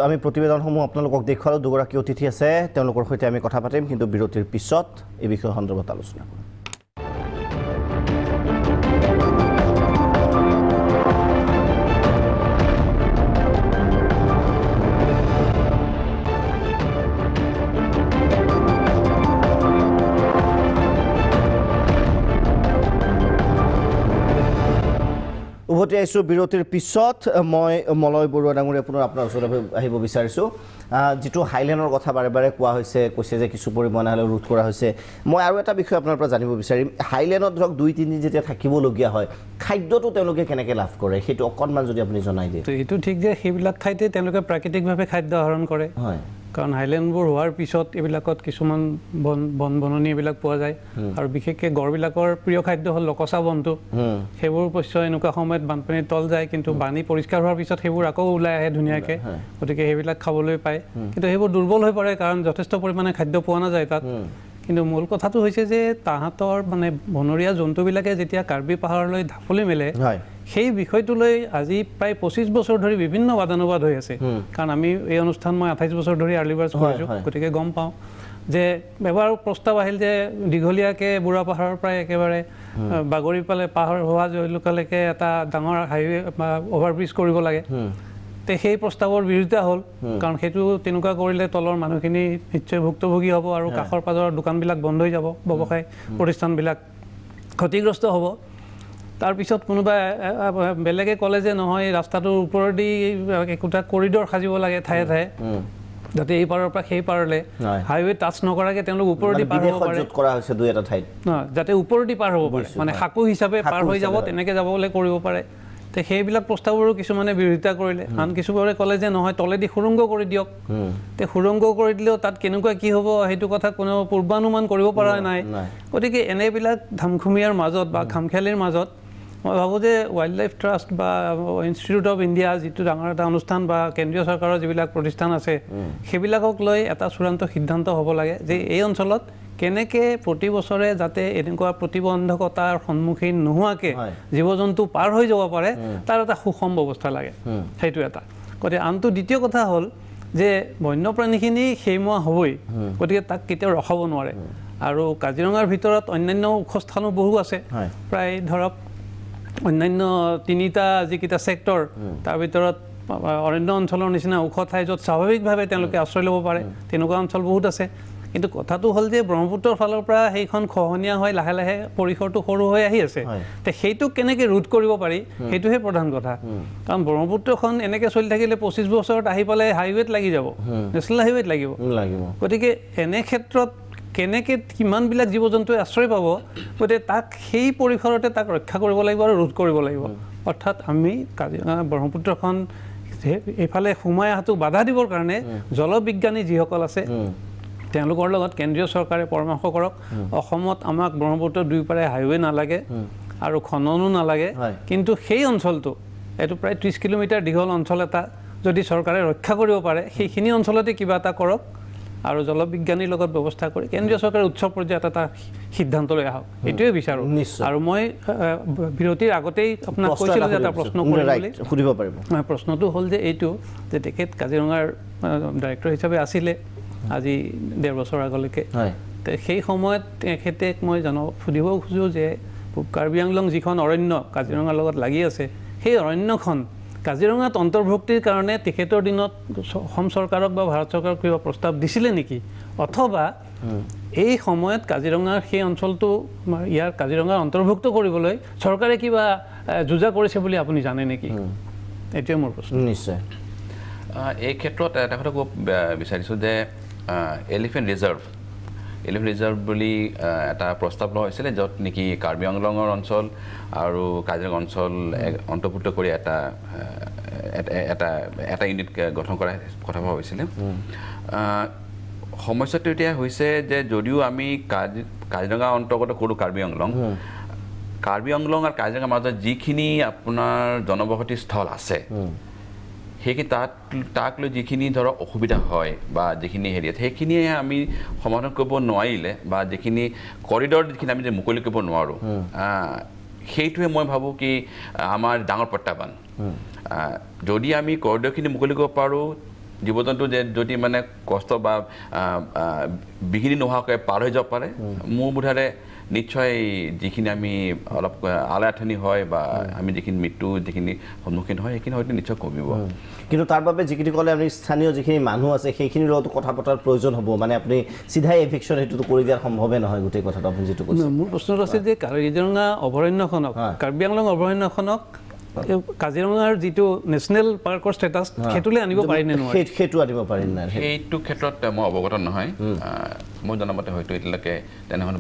আমি প্ৰতিবেদনসমূহ আপোনালোকক দেখুৱালোঁ দুগৰাকী অতিথি আছে তেওঁলোকৰ সৈতে আমি কথা পাতিম কিন্তু বিৰতিৰ পিছত এই বিষয় সন্দৰ্ভত আলোচনা কৰিম উভতি আহিছোঁ বিৰতিৰ পিছত মই মলয় বৰুৱা ডাঙৰীয়া পুনৰ আপোনাৰ ওচৰলৈ আহিব বিচাৰিছোঁ যিটো হাইলেণ্ডৰ কথা বাৰে বাৰে কৈছে যে কিছু পৰিমাণে হ'লেও ৰোধ কৰা হৈছে মই আৰু এটা বিষয় আপোনাৰ পৰা জানিব বিচাৰিম হাইলেণ্ডত ধৰক 2-3 দিন যেতিয়া থাকিবলগীয়া হয় খাদ্যটো তেওঁলোকে কেনেকৈ লাভ কৰে সেইটো অকণমান যদি আপুনি জনাই দিয়ে এইটো ঠিক যে সেইবিলাক ঠাইতে তেওঁলোকে প্ৰাকৃতিকভাৱে খাদ্য আহৰণ কৰে হয় কাৰণ হাইলেণ্ডবোৰ হোৱাৰ পিছত এইবিলাকত কিছুমান বননি এইবিলাক পোৱা যায় আৰু বিশেষকৈ গড়বিলাকৰ প্ৰিয় খাদ্য হ'ল লকচা বনটো সেইবোৰ অৱশ্য এনেকুৱা সময়ত বানপানীৰ তল যায় কিন্তু পানী পৰিষ্কাৰ হোৱাৰ পিছত সেইবোৰ আকৌ ওলাই আহে ধুনীয়াকৈ গতিকে সেইবিলাক খাবলৈ পায় কিন্তু সেইবোৰ দুৰ্বল হৈ পৰে কাৰণ যথেষ্ট পৰিমাণে খাদ্য পোৱা নাযায় তাত কিন্তু মূল কথাটো হৈছে যে তাহাঁতৰ মানে বনৰীয়া জন্তুবিলাকে যেতিয়া কাৰ্বি পাহাৰলৈ ঢাপলি মেলে সেই বিষয়টোলৈ আজি প্ৰায় 25 বছৰ ধৰি বিভিন্ন বাদানুবাদ হৈ আছে কাৰণ আমি এই অনুষ্ঠান মই 28 বছৰ ধৰি আৰ্লি বাৰ্ডছ কৰিছোঁ গতিকে গম পাওঁ যে এবাৰ প্ৰস্তাৱ আহিল যে দীঘলীয়াকৈ বুঢ়া পাহাৰৰ পৰাই একেবাৰে বাগৰি পালে পাহাৰ হোৱা জয়লোকালৈকে এটা ডাঙৰ হাইৱে বা অভাৰব্ৰিজ কৰিব লাগে তে সেই প্ৰস্তাৱৰ বিৰোধিতা হ'ল কাৰণ সেইটো তেনেকুৱা কৰিলে তলৰ মানুহখিনি নিশ্চয় ভুক্তভোগী হ'ব আৰু কাষৰ পাজৰৰ দোকানবিলাক বন্ধ হৈ যাব ব্যৱসায় প্ৰতিষ্ঠানবিলাক ক্ষতিগ্ৰস্ত হ'ব তাৰপিছত কোনোবা বেলেগে ক'লে যে নহয় ৰাস্তাটোৰ ওপৰেদি একোটা কৰিডৰ সাজিব লাগে ঠায়ে ঠায়ে যাতে এই পাৰৰ পৰা সেই পাৰলৈ হাইৱে টাচ নকৰাকৈ তেওঁলোক ওপৰেদি পাৰ হ'ব পাৰে কৰা হৈছে দুই এটা ঠাইত যাতে ওপৰেদি পাৰ হ'ব পাৰে মানে সাঁকো হিচাপে পাৰ হৈ যাব তেনেকৈ যাবলৈ কৰিব পাৰে তে সেইবিলাক প্ৰস্তাৱৰো কিছুমানে বিৰোধিতা কৰিলে আন কিছুমানে ক'লে যে নহয় তলেদি সুৰংগ কৰি দিয়ক তে সুৰংগ কৰি দিলেও তাত কেনেকুৱা কি হ'ব সেইটো কথা কোনো পূৰ্বানুমান কৰিব পৰা নাই গতিকে এনেবিলাক ধামখুমীয়াৰ মাজত বা খামখেয়ালিৰ মাজত মই ভাবোঁ যে ৱাইল্ড লাইফ ট্ৰাষ্ট বা ইনষ্টিটিউট অফ ইণ্ডিয়া যিটো ডাঙৰ এটা অনুষ্ঠান বা কেন্দ্ৰীয় চৰকাৰৰ যিবিলাক প্ৰতিষ্ঠান আছে সেইবিলাকক লৈ এটা চূড়ান্ত সিদ্ধান্ত হ'ব লাগে যে এই অঞ্চলত কেনেকৈ প্ৰতি বছৰে যাতে এনেকুৱা প্ৰতিবন্ধকতাৰ সন্মুখীন নোহোৱাকৈ জীৱ জন্তু পাৰ হৈ যাব পাৰে তাৰ এটা সুষম ব্যৱস্থা লাগে সেইটো এটা গতিকে আনটো দ্বিতীয় কথা হ'ল যে বন্যপ্ৰাণীখিনি সেইমুৱা হ'বই গতিকে তাক কেতিয়াও ৰখাব নোৱাৰে আৰু কাজিৰঙাৰ ভিতৰত অন্যান্য ওখ স্থানো বহু আছে প্ৰায় ধৰক অন্যান্য তিনিটা যিকেইটা ছেক্টৰ তাৰ ভিতৰত অৰণ্য অঞ্চলৰ নিচিনা ওখ ঠাই য'ত স্বাভাৱিকভাৱে তেওঁলোকে আশ্ৰয় ল'ব পাৰে তেনেকুৱা অঞ্চল বহুত আছে কিন্তু কথাটো হ'ল যে ব্ৰহ্মপুত্ৰৰ ফালৰ পৰা সেইখন খহনীয়া হৈ লাহে লাহে পৰিসৰটো সৰু হৈ আহি আছে তে সেইটোক কেনেকৈ ৰোধ কৰিব পাৰি সেইটোহে প্ৰধান কথা কাৰণ ব্ৰহ্মপুত্ৰখন এনেকৈ চলি থাকিলে 25 বছৰত আহি পেলাই হাইৱেত লাগি যাব নেশ্যনেল হাইৱেত লাগিব গতিকে এনে ক্ষেত্ৰত কেনেকৈ কিমানবিলাক জীৱ জন্তুৱে আশ্ৰয় পাব গতিকে তাক সেই পৰিসৰতে তাক ৰক্ষা কৰিব লাগিব আৰু ৰোধ কৰিব লাগিব অৰ্থাৎ আমি কাজিৰঙা ব্ৰহ্মপুত্ৰখন এইফালে সোমাই অহাটো বাধা দিবৰ কাৰণে জলবিজ্ঞানী যিসকল আছে তেওঁলোকৰ লগত কেন্দ্ৰীয় চৰকাৰে পৰামৰ্শ কৰক অসমত আমাক ব্ৰহ্মপুত্ৰৰ দুয়োপাৰে হাইৱে নালাগে আৰু খননো নালাগে কিন্তু সেই অঞ্চলটো এইটো প্ৰায় 30 কিলোমিটাৰ দীঘল অঞ্চল এটা যদি চৰকাৰে ৰক্ষা কৰিব পাৰে সেইখিনি অঞ্চলতে কিবা এটা কৰক আৰু জলবিজ্ঞানীৰ লগত ব্যৱস্থা কৰি কেন্দ্ৰীয় চৰকাৰে উচ্চ পৰ্যায়ত এটা সিদ্ধান্ত লৈ আহক এইটোৱে বিচাৰোঁ আৰু মই বিৰতিৰ আগতেই আপোনাক কৈছিলোঁ যে এটা প্ৰশ্ন সুধিব পাৰিব প্ৰশ্নটো হ'ল যে এইটো যে তেখেত কাজিৰঙাৰ ডাইৰেক্টৰ হিচাপে আছিলে আজি 1.5 বছৰ আগলৈকে সেই সময়ত তেখেতে মই সুধিব খোজোঁ যে কাৰ্বি আংলং যিখন অৰণ্য কাজিৰঙাৰ লগত লাগি আছে সেই অৰণ্যখন কাজিৰঙাত অন্তৰ্ভুক্তিৰ কাৰণে তেখেতৰ দিনত অসম চৰকাৰক বা ভাৰত চৰকাৰক কিবা প্ৰস্তাৱ দিছিলে নেকি অথবা এই সময়ত কাজিৰঙাৰ সেই অঞ্চলটো ইয়াৰ কাজিৰঙাৰ অন্তৰ্ভুক্ত কৰিবলৈ চৰকাৰে কিবা যুঁজা কৰিছে বুলি আপুনি জানে নেকি এইটোৱে মোৰ প্ৰশ্ন নিশ্চয় এই ক্ষেত্ৰত এটা কথা ক'ব বিচাৰিছোঁ যে এলিফেণ্ট ৰিজাৰ্ভ বুলি এটা প্ৰস্তাৱ লোৱা হৈছিলে য'ত নেকি কাৰ্বি আংলঙৰ অঞ্চল আৰু কাজিৰঙা অঞ্চল অন্তৰ্ভুক্ত কৰি এটা ইউনিট গঠন কৰাৰ কথা ভবা হৈছিলে সমস্যাটো এতিয়া হৈছে যে যদিও আমি কাজিৰঙা অন্তৰ্গত কৰোঁ কাৰ্বি আংলং আৰু কাজিৰঙাৰ মাজত যিখিনি আপোনাৰ জনবসতি স্থল আছে সেইখিনি তাক লৈ যিখিনি ধৰক অসুবিধা হয় বা যিখিনি হেৰিয়াত সেইখিনিয়ে আমি সমাধান কৰিব নোৱাৰিলে বা যিখিনি কৰিডৰ যিখিনি আমি যে মুকলি কৰিব নোৱাৰোঁ সেইটোৱে মই ভাবোঁ কি আমাৰ ডাঙৰ প্ৰত্যাহ্বান যদি আমি কৰিডৰখিনি মুকলি কৰিব পাৰোঁ জীৱ জন্তু যদি মানে কষ্ট বা বিঘিনি নোহোৱাকৈ পাৰ হৈ যাব পাৰে মোৰ বোধেৰে নিশ্চয় যিখিনি আমি অলপ আলাঠনি হয় বা আমি যিখিনি মৃত্যু যিখিনি সন্মুখীন হয় সেইখিনি হয়তো নিশ্চয় কমিব কিন্তু তাৰ বাবে যিখিনি ক'লে আপুনি স্থানীয় যিখিনি মানুহ আছে সেইখিনিৰ লগতো কথা পতাৰ প্ৰয়োজন হ'ব মানে আপুনি চিধাই এভিকশ্যন সেইটোতো কৰি দিয়াৰ সম্ভৱে নহয় গোটেই কথাটো আপুনি যিটো কৈছে মোৰ প্ৰশ্নটো আছে যে কাজিৰঙা অভয়াৰণ্যখনক কাৰ্বি আংলং অভয়াৰণ্যখনক কাজিৰঙাৰ যিটো নেশ্যনেল পাৰ্কৰ ষ্টেটাছ সেইটোলৈ আনিব পাৰিনে নোৱাৰে সেইটো আনিব পাৰিম নাই সেইটো ক্ষেত্ৰত মই অৱগত নহয় মই জনামতে হয়তো এতিয়ালৈকে তেনেধৰণৰ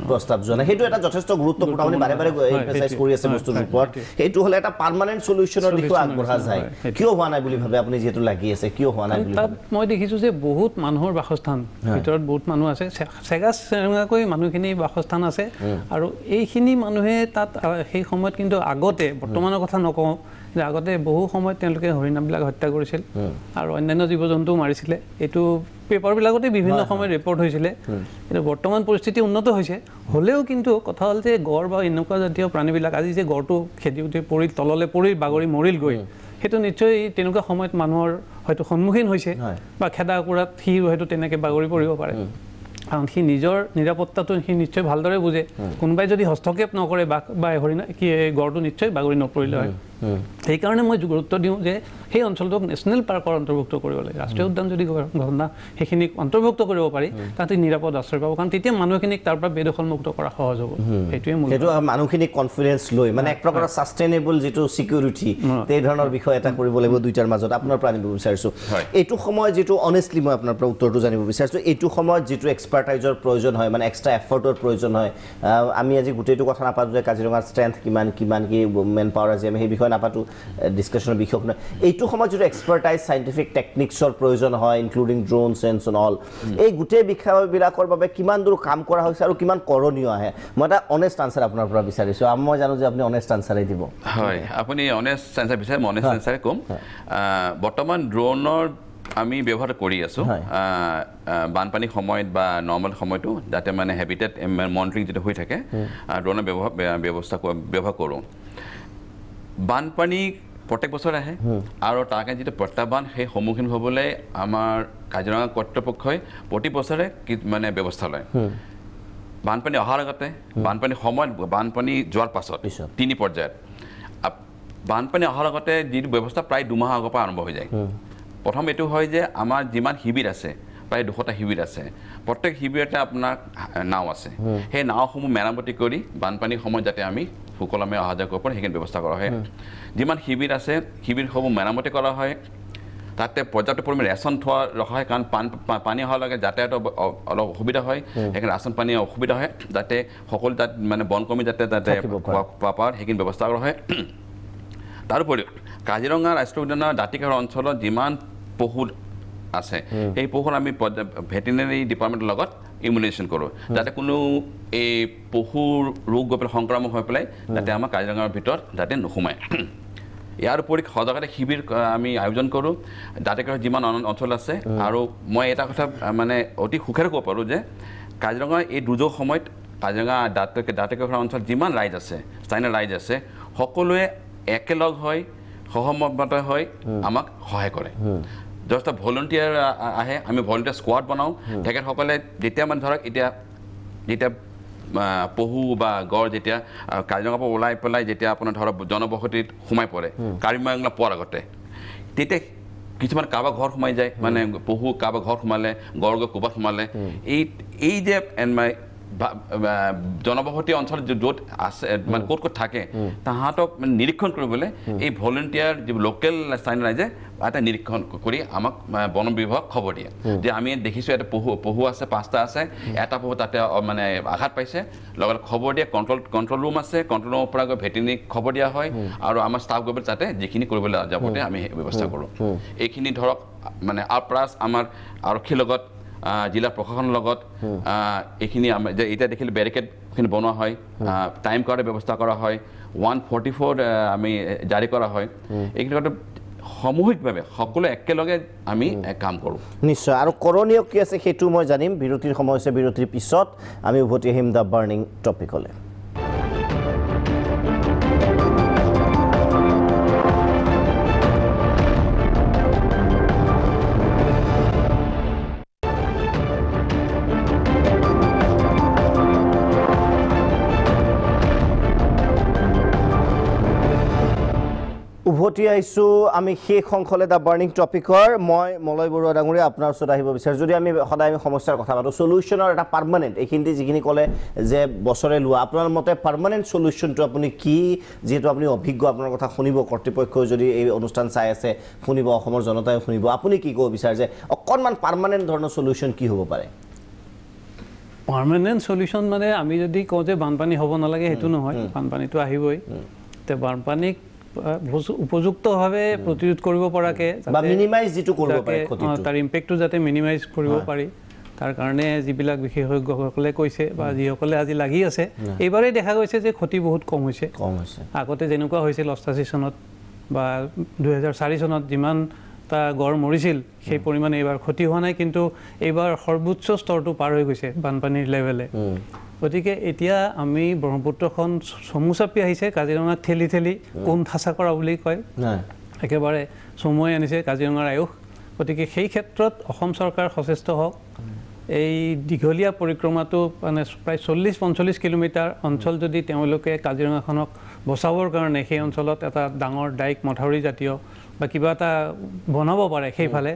প্ৰস্তাৱ যোৱা নাই সেইটো এটা যথেষ্ট গুৰুত্বপূৰ্ণ আপুনি বাৰে বাৰে এম্ফেচাইজ কৰি আছে বস্তুটোৰ ওপৰত সেইটো হ'লে এটা পাৰ্মানেণ্ট চলিউশ্যনৰ দিশে আগবঢ়া যায় কিয় হোৱা নাই বুলি ভাবে আপুনি যিহেতু লাগি আছে কিয় হোৱা নাই বুলি মই দেখিছোঁ যে বহুত মানুহৰ বাসস্থান ভিতৰত বহুত মানুহ আছে চেগা চেঙাকৈ মানুহখিনি বাসস্থান আছে আৰু এইখিনি মানুহে তাত সেই সময়ত কিন্তু আগতে বৰ্তমানৰ কথা নকওঁ যে আগতে বহু সময়ত তেওঁলোকে হৰিণাবিলাক হত্যা কৰিছিল আৰু অন্যান্য জীৱ জন্তুও মাৰিছিলে এইটো পেপাৰবিলাকতে বিভিন্ন সময়ত ৰিপৰ্ট হৈছিলে কিন্তু বৰ্তমান পৰিস্থিতি উন্নত হৈছে হ'লেও কিন্তু কথা হ'ল যে গড় বা এনেকুৱা জাতীয় প্ৰাণীবিলাক আজি যে গড়টো খেদি উঠি পৰি তললৈ পৰি বাগৰি মৰিলগৈ সেইটো নিশ্চয় তেনেকুৱা সময়ত মানুহৰ হয়তো সন্মুখীন হৈছে বা খেদা কুৰাত সি হয়তো তেনেকৈ বাগৰি পৰিব পাৰে কাৰণ সি নিজৰ নিৰাপত্তাটো সি নিশ্চয় ভালদৰে বুজে কোনোবাই যদি হস্তক্ষেপ নকৰে বা হৰিণা কি গড়টো নিশ্চয় বাগৰি নপৰিলে হয় সেইকাৰণে মই গুৰুত্ব দিওঁ যে সেই অঞ্চলটোক নেশ্যনেল পাৰ্কৰ অন্তৰ্ভুক্ত কৰিব লাগে ৰাষ্ট্ৰীয় উদ্যান যদি ঘটনা সেইখিনিক অন্তৰ্ভুক্ত কৰিব পাৰি তাতে নিৰাপদ আশ্ৰয় পাব কাৰণ তেতিয়া মানুহখিনিক তাৰ পৰা বেদখলমুক্ত কৰা সহজ হ'ব সেইটোৱে সেইটো মানুহখিনিক কনফিডেন্স লৈ মানে এক প্ৰকাৰৰ ছাষ্টেইনেবল যিটো ছিকিউৰিটি এই ধৰণৰ বিষয় এটা কৰিব লাগিব দুইটাৰ মাজত আপোনাৰ পৰা জানিব বিচাৰিছোঁ এইটো সময়ত যিটো অনেষ্টলি মই আপোনাৰ পৰা উত্তৰটো জানিব বিচাৰিছোঁ এইটো সময়ত যিটো এক্সপাৰ্টাইজৰ প্ৰয়োজন হয় মানে এক্সট্ৰা এফৰ্টৰ প্ৰয়োজন হয় আমি আজি গোটেইটো কথা নাপাতো যে কাজিৰঙাৰ ষ্ট্ৰেংথ কিমান কি মেন পাৱাৰ আজি আমি সেই বিষয়ে বিষয়ে নাপাতো ডিছকাশ্যনৰ বিষয় নহয় এইটো সময়ত যিটো এক্সপাৰ্টাইজ সাইণ্টিফিক টেকনিক্সৰ প্ৰয়োজন হয় including drone sense and all এই গোটেই বিষয়বিলাকৰ বাবে কিমান দূৰ কাম কৰা হৈছে আৰু কিমান কৰণীয় আহে মই এটা অনেষ্ট আনচাৰ আপোনাৰ পৰা বিচাৰিছোঁ মই জানো যে আপুনি অনেষ্ট আনচাৰেই দিব হয় আপুনি অনেষ্ট আনচাৰ বিচাৰে মই অনেষ্ট আনচাৰে ক'ম বৰ্তমান ড্ৰোনৰ আমি ব্যৱহাৰ কৰি আছোঁ বানপানীৰ সময়ত বা নৰ্মেল সময়তো যাতে মানে হেবিটেট মনিটৰিং যিটো হৈ থাকে ড্ৰোনৰ ব্যৱহাৰ কৰোঁ বানপানী প্ৰত্যেক বছৰ আহে আৰু তাৰ কাৰণে যিটো প্ৰত্যাহ্বান সেই সন্মুখীন হ'বলৈ আমাৰ কাজিৰঙা কৰ্তৃপক্ষই প্ৰতি বছৰে মানে ব্যৱস্থা লয় বানপানী অহাৰ আগতে বানপানীৰ সময়ত বানপানী যোৱাৰ পাছত 3 পৰ্যায়ত বানপানী অহাৰ আগতে যিটো ব্যৱস্থা প্ৰায় 2 মাহ আগৰ পৰা আৰম্ভ হৈ যায় প্ৰথম এইটো হয় যে আমাৰ যিমান শিবিৰ আছে প্ৰায় 200টা শিবিৰ আছে প্ৰত্যেক শিবিৰতে আপোনাৰ নাও আছে সেই নাওসমূহ মেৰামতি কৰি বানপানীৰ সময়ত যাতে আমি সুকলমে অহা যোৱা কৰিব পাৰোঁ সেইখিনি ব্যৱস্থা কৰা হয় যিমান শিবিৰ আছে শিবিৰসমূহ মেৰামতি কৰা হয় তাতে পৰ্যাপ্ত পৰিমাণে ৰেচন ৰখা হয় কাৰণ পানী অহাৰ লগে যাতায়াতৰ অলপ অসুবিধা হয় সেইকাৰণে ৰাচন পানী অসুবিধা হয় যাতে সকলো তাত মানে বনকৰ্মী যাতে পায় সেইখিনি ব্যৱস্থা কৰা হয় তাৰোপৰিও কাজিৰঙা ৰাষ্ট্ৰীয় উদ্যানৰ দাঁতিকাষৰীয়া অঞ্চলত যিমান পশু আছে সেই পশুৰ আমি ভেটেৰিনেৰী ডিপাৰ্টমেণ্টৰ লগত ইমিউনাইজেশ্যন কৰোঁ যাতে কোনো এই পশুৰ ৰোগ গৈ পেলাই সংক্ৰামক হৈ পেলাই যাতে আমাৰ কাজিৰঙাৰ ভিতৰত যাতে নোসোমায় ইয়াৰ উপৰি সজাগতা শিবিৰ আমি আয়োজন কৰোঁ দাঁতিকাষৰীয়া যিমান অঞ্চল আছে আৰু মই এটা কথা মানে অতি সুখেৰে ক'ব পাৰোঁ যে কাজিৰঙাৰ এই দুৰ্যোগ সময়ত কাজিৰঙা দাঁতিকাষৰীয়া অঞ্চলত যিমান ৰাইজ আছে স্থানীয় ৰাইজ আছে সকলোৱে একেলগ হৈ সহমত হৈ আমাক সহায় কৰে যথেষ্ট ভলণ্টিয়াৰ আহে আমি ভলণ্টিয়াৰ স্কোৱাড বনাওঁ তেখেতসকলে যেতিয়া মানে ধৰক যেতিয়া পহু বা গড় যেতিয়া কাজিৰঙাৰ পৰা ওলাই পেলাই যেতিয়া আপোনাৰ ধৰক জনবসতিত সোমাই পৰে কাৰ্বি আংলং পোৱাৰ আগতে তেতিয়া কিছুমান কাৰোবাৰ ঘৰ সোমাই যায় মানে পহু কাৰোবাৰ ঘৰ সোমালে গড় গৈ ক'ৰবাত সোমালে এই যে জনবসতি অঞ্চল য'ত আছে মানে ক'ত ক'ত থাকে তাহাঁতক মানে নিৰীক্ষণ কৰিবলৈ এই ভলণ্টিয়াৰ যিবোৰ লোকেল স্থানীয় ৰাইজে এটা নিৰীক্ষণ কৰি আমাক বন বিভাগক খবৰ দিয়ে যে আমি দেখিছোঁ এটা পহু আছে 5টা আছে এটা পহু তাতে মানে আঘাত পাইছে লগত খবৰ দিয়ে কণ্ট্ৰল ৰুম আছে কণ্ট্ৰল ৰুমৰ পৰা গৈ ভেটেৰিনেৰীক খবৰ দিয়া হয় আৰু আমাৰ ষ্টাফ গৈ পেলাই তাতে যিখিনি কৰিবলৈ যাবতে আমি ব্যৱস্থা কৰোঁ এইখিনি ধৰক মানে প্লাছ আমাৰ আৰক্ষীৰ লগত জিলা প্ৰশাসনৰ লগত এইখিনি যে এতিয়া দেখিলে বেৰিকেডখিনি বনোৱা হয় টাইম কাৰ্ডৰ ব্যৱস্থা কৰা হয় 144 আমি জাৰি কৰা হয় এইখিনি সামূহিকভাৱে সকলোৱে একেলগে আমি কাম কৰোঁ নিশ্চয় আৰু কৰণীয় কি আছে সেইটো মই জানিম বিৰতিৰ সময় হৈছে বিৰতিৰ পিছত আমি উভতি আহিম দ্য বাৰ্ণিং টপিকলৈ উভতি আহিছোঁ আমি শেষ অংশলে দ্য বাৰ্ণিং টপিকৰ মই মলয় বৰুৱা ডাঙৰীয়া আপোনাৰ ওচৰত আহিব বিচাৰোঁ যদি আমি সদায় সমস্যাৰ কথা পাতোঁ চলিউশ্যনৰ এটা পাৰ্মানেণ্ট এইখিনি যিখিনি ক'লে যে বছৰে লোৱা আপোনাৰ মতে পাৰ্মানেণ্ট চলিউশ্যনটো আপুনি কি যিহেতু আপুনি অভিজ্ঞ আপোনাৰ কথা শুনিব কৰ্তৃপক্ষই যদি এই অনুষ্ঠান চাই আছে শুনিব অসমৰ জনতাই শুনিব আপুনি কি ক'ব বিচাৰে যে অকণমান পাৰ্মানেণ্ট ধৰণৰ চলিউশ্যন কি হ'ব পাৰে পাৰ্মানেণ্ট চলিউশ্যন মানে আমি যদি কওঁ যে বানপানী হ'ব নালাগে সেইটো নহয় বানপানীটো আহিবই তে বানপানীক উপযুক্তভাৱে প্ৰতিৰোধ কৰিব পৰাকৈ বা মিনিমাইজ যিটো কৰিব পাৰে তাৰ ইম্পেক্টটো যাতে মিনিমাইজ কৰিব পাৰি তাৰ কাৰণে যিবিলাক বিশেষজ্ঞসকলে কৈছে বা যিসকলে আজি লাগি আছে এইবাৰেই দেখা গৈছে যে ক্ষতি বহুত কম হৈছে আগতে যেনেকুৱা হৈছিল 88 চনত বা 2004 চনত যিমানটা গড় মৰিছিল সেই পৰিমাণে এইবাৰ ক্ষতি হোৱা নাই কিন্তু এইবাৰ সৰ্বোচ্চ স্তৰটো পাৰ হৈ গৈছে বানপানীৰ লেভেলে গতিকে এতিয়া আমি ব্ৰহ্মপুত্ৰখন চমু চাপি আহিছে কাজিৰঙাক ঠেলি ঠেলি কোন ঠাচা কৰা বুলি কয় একেবাৰে চমুৱাই আনিছে কাজিৰঙাৰ আয়ুস গতিকে সেই ক্ষেত্ৰত অসম চৰকাৰ সচেষ্ট হওক এই দীঘলীয়া পৰিক্ৰমাটো মানে প্ৰায় 40-45 কিলোমিটাৰ অঞ্চল যদি তেওঁলোকে কাজিৰঙাখনক বচাবৰ কাৰণে সেই অঞ্চলত এটা ডাঙৰ ডাইক মথাউৰি জাতীয় বা কিবা এটা বনাব পাৰে সেইফালে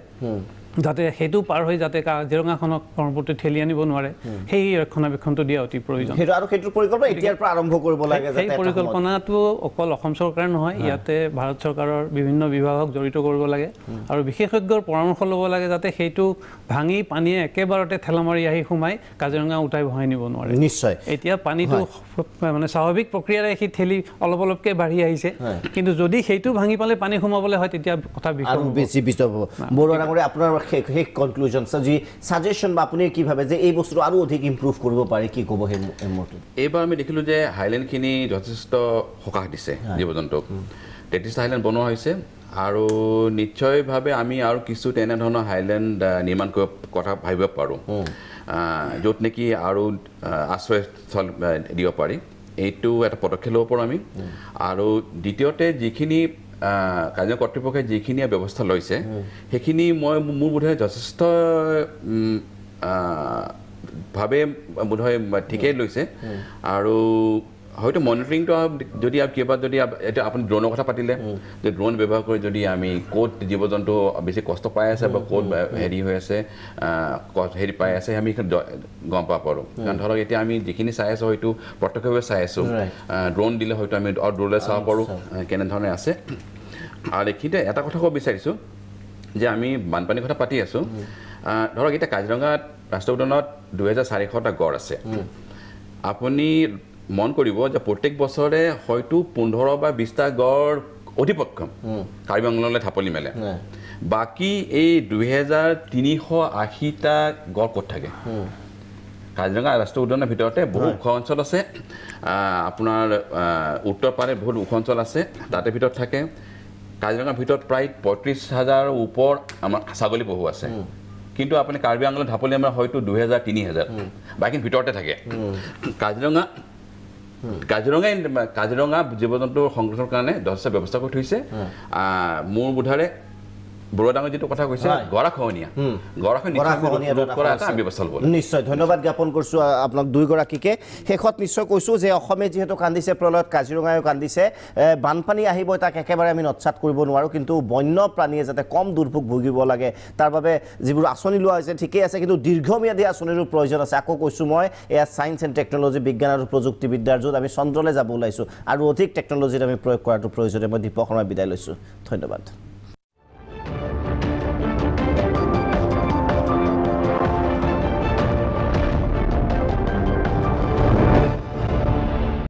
যাতে সেইটো পাৰ হৈ যাতে কাজিৰঙাখনক পৰৱৰ্তী ঠেলি আনিব নোৱাৰে সেই ৰক্ষণাবেক্ষণটো দিয়া অতি প্ৰয়োজন আৰু সেইটোৰ পৰিকল্পনা এতিয়াৰ পৰা আৰম্ভ কৰিব লাগে সেই পৰিকল্পনাটো অকল অসম চৰকাৰ নহয় ইয়াতে ভাৰত চৰকাৰৰ বিভিন্ন বিভাগক জড়িত কৰিব লাগে আৰু বিশেষজ্ঞৰ পৰামৰ্শ ল'ব লাগে যাতে সেইটো ভাঙি পানীয়ে একেবাৰতে ঠেলা মাৰি আহি সোমাই কাজিৰঙা উঠাই বহাই নিব নোৱাৰে নিশ্চয় এতিয়া পানীটো মানে স্বাভাৱিক প্ৰক্ৰিয়াৰে সি ঠেলি অলপ অলপকৈ বাঢ়ি আহিছে কিন্তু যদি সেইটো ভাঙি পালে পানী সোমাবলৈ হয় তেতিয়া কথা আৰু বেছি বিস্তৃত হ'ব বৰুৱা ডাঙৰীয়া আপোনাৰ শেষ কনক্লুজন যি ছাজেশ্যন বা আপুনি কি ভাবে যে এই বস্তুটো আৰু অধিক ইম্প্ৰুভ কৰিব পাৰি কি ক'ব সেই মুহূৰ্তত এইবাৰ আমি দেখিলোঁ যে হাইলেণ্ডখিনি যথেষ্ট সকাহ দিছে জীৱ জন্তুক 33টা হাইলেণ্ড বনোৱা হৈছে আৰু নিশ্চয়ভাৱে আমি আৰু কিছু তেনেধৰণৰ হাইলেণ্ড নিৰ্মাণ কৰিব কথা ভাবিব পাৰোঁ য'ত নেকি আৰু আশ্ৰয়স্থল দিব পাৰি এইটো এটা পদক্ষেপ ল'ব পাৰোঁ আমি আৰু দ্বিতীয়তে যিখিনি কাজিৰঙা কৰ্তৃপক্ষই যিখিনি ব্যৱস্থা লৈছে সেইখিনি মই মোৰ বোধহয় যথেষ্ট ভাৱে বোধহয় ঠিকেই লৈছে আৰু হয়তো মনিটৰিংটো যদি এতিয়া আপুনি ড্ৰোনৰ কথা পাতিলে যে ড্ৰোন ব্যৱহাৰ কৰি যদি আমি ক'ত জীৱ জন্তু বেছি কষ্ট পাই আছে বা ক'ত হেৰি হৈ আছে হেৰি পাই আছে আমি গম পাব পাৰোঁ কাৰণ ধৰক এতিয়া আমি যিখিনি চাই আছোঁ হয়তো প্ৰত্যক্ষভাৱে চাই আছোঁ ড্ৰোন দিলে হয়তো আমি আৰু দূৰলৈ চাব পাৰোঁ কেনেধৰণে আছে আৰু এইখিনিতে এটা কথা ক'ব বিচাৰিছোঁ যে আমি বানপানীৰ কথা পাতি আছোঁ ধৰক এতিয়া কাজিৰঙাত ৰাষ্ট্ৰীয় উদ্যানত 2400টা গড় আছে আপুনি মন কৰিব যে প্ৰত্যেক বছৰে হয়তো 15 বা 20টা গড় অধিপক্ষম কাৰ্বি আংলঙলৈ ঢাপলি মেলে বাকী এই 2380টা গড় ক'ত থাকে কাজিৰঙা ৰাষ্ট্ৰীয় উদ্যানৰ ভিতৰতে বহু ওখ অঞ্চল আছে আপোনাৰ উত্তৰ পাৰে বহুত ওখ অঞ্চল আছে তাতে ভিতৰত থাকে কাজিৰঙাৰ ভিতৰত প্ৰায় 35,000 ওপৰ আমাৰ ছাগলী পহু আছে কিন্তু আপুনি কাৰ্বি আংলঙত ঢাপলি আমাৰ হয়তো 2000-3000 বাকী ভিতৰতে থাকে কাজিৰঙা জীৱ জন্তুৰ সংৰক্ষণৰ কাৰণে যথেষ্ট ব্যৱস্থা কৰি থৈছে মোৰ বোধেৰে বৰুৱা ডাঙৰ যিটো কথা কৈছে গৰাখহনীয়া ব্যৱস্থা ল'ব নিশ্চয় ধন্যবাদ জ্ঞাপন কৰিছোঁ আপোনাক দুয়োগৰাকীকে শেষত নিশ্চয় কৈছোঁ যে অসমে যিহেতু কান্দিছে প্ৰলয়ত কাজিৰঙায়ো কান্দিছে বানপানী আহিব তাক একেবাৰে আমি নৎসাত কৰিব নোৱাৰোঁ কিন্তু বন্য প্ৰাণীয়ে যাতে কম দুৰ্ভোগ ভুগিব লাগে তাৰ বাবে যিবোৰ আঁচনি লোৱা হৈছে ঠিকেই আছে কিন্তু দীৰ্ঘম্যাদী আঁচনিৰো প্ৰয়োজন আছে আকৌ কৈছোঁ মই এয়া ছায়েন্স এণ্ড টেকন'লজি বিজ্ঞান আৰু প্ৰযুক্তিবিদ্যাৰ য'ত আমি চন্দ্ৰলৈ যাব ওলাইছোঁ আৰু অধিক টেকন'লজিত আমি প্ৰয়োগ কৰাটো প্ৰয়োজনীয় মই দীপক শৰ্মাই বিদায় লৈছোঁ ধন্যবাদ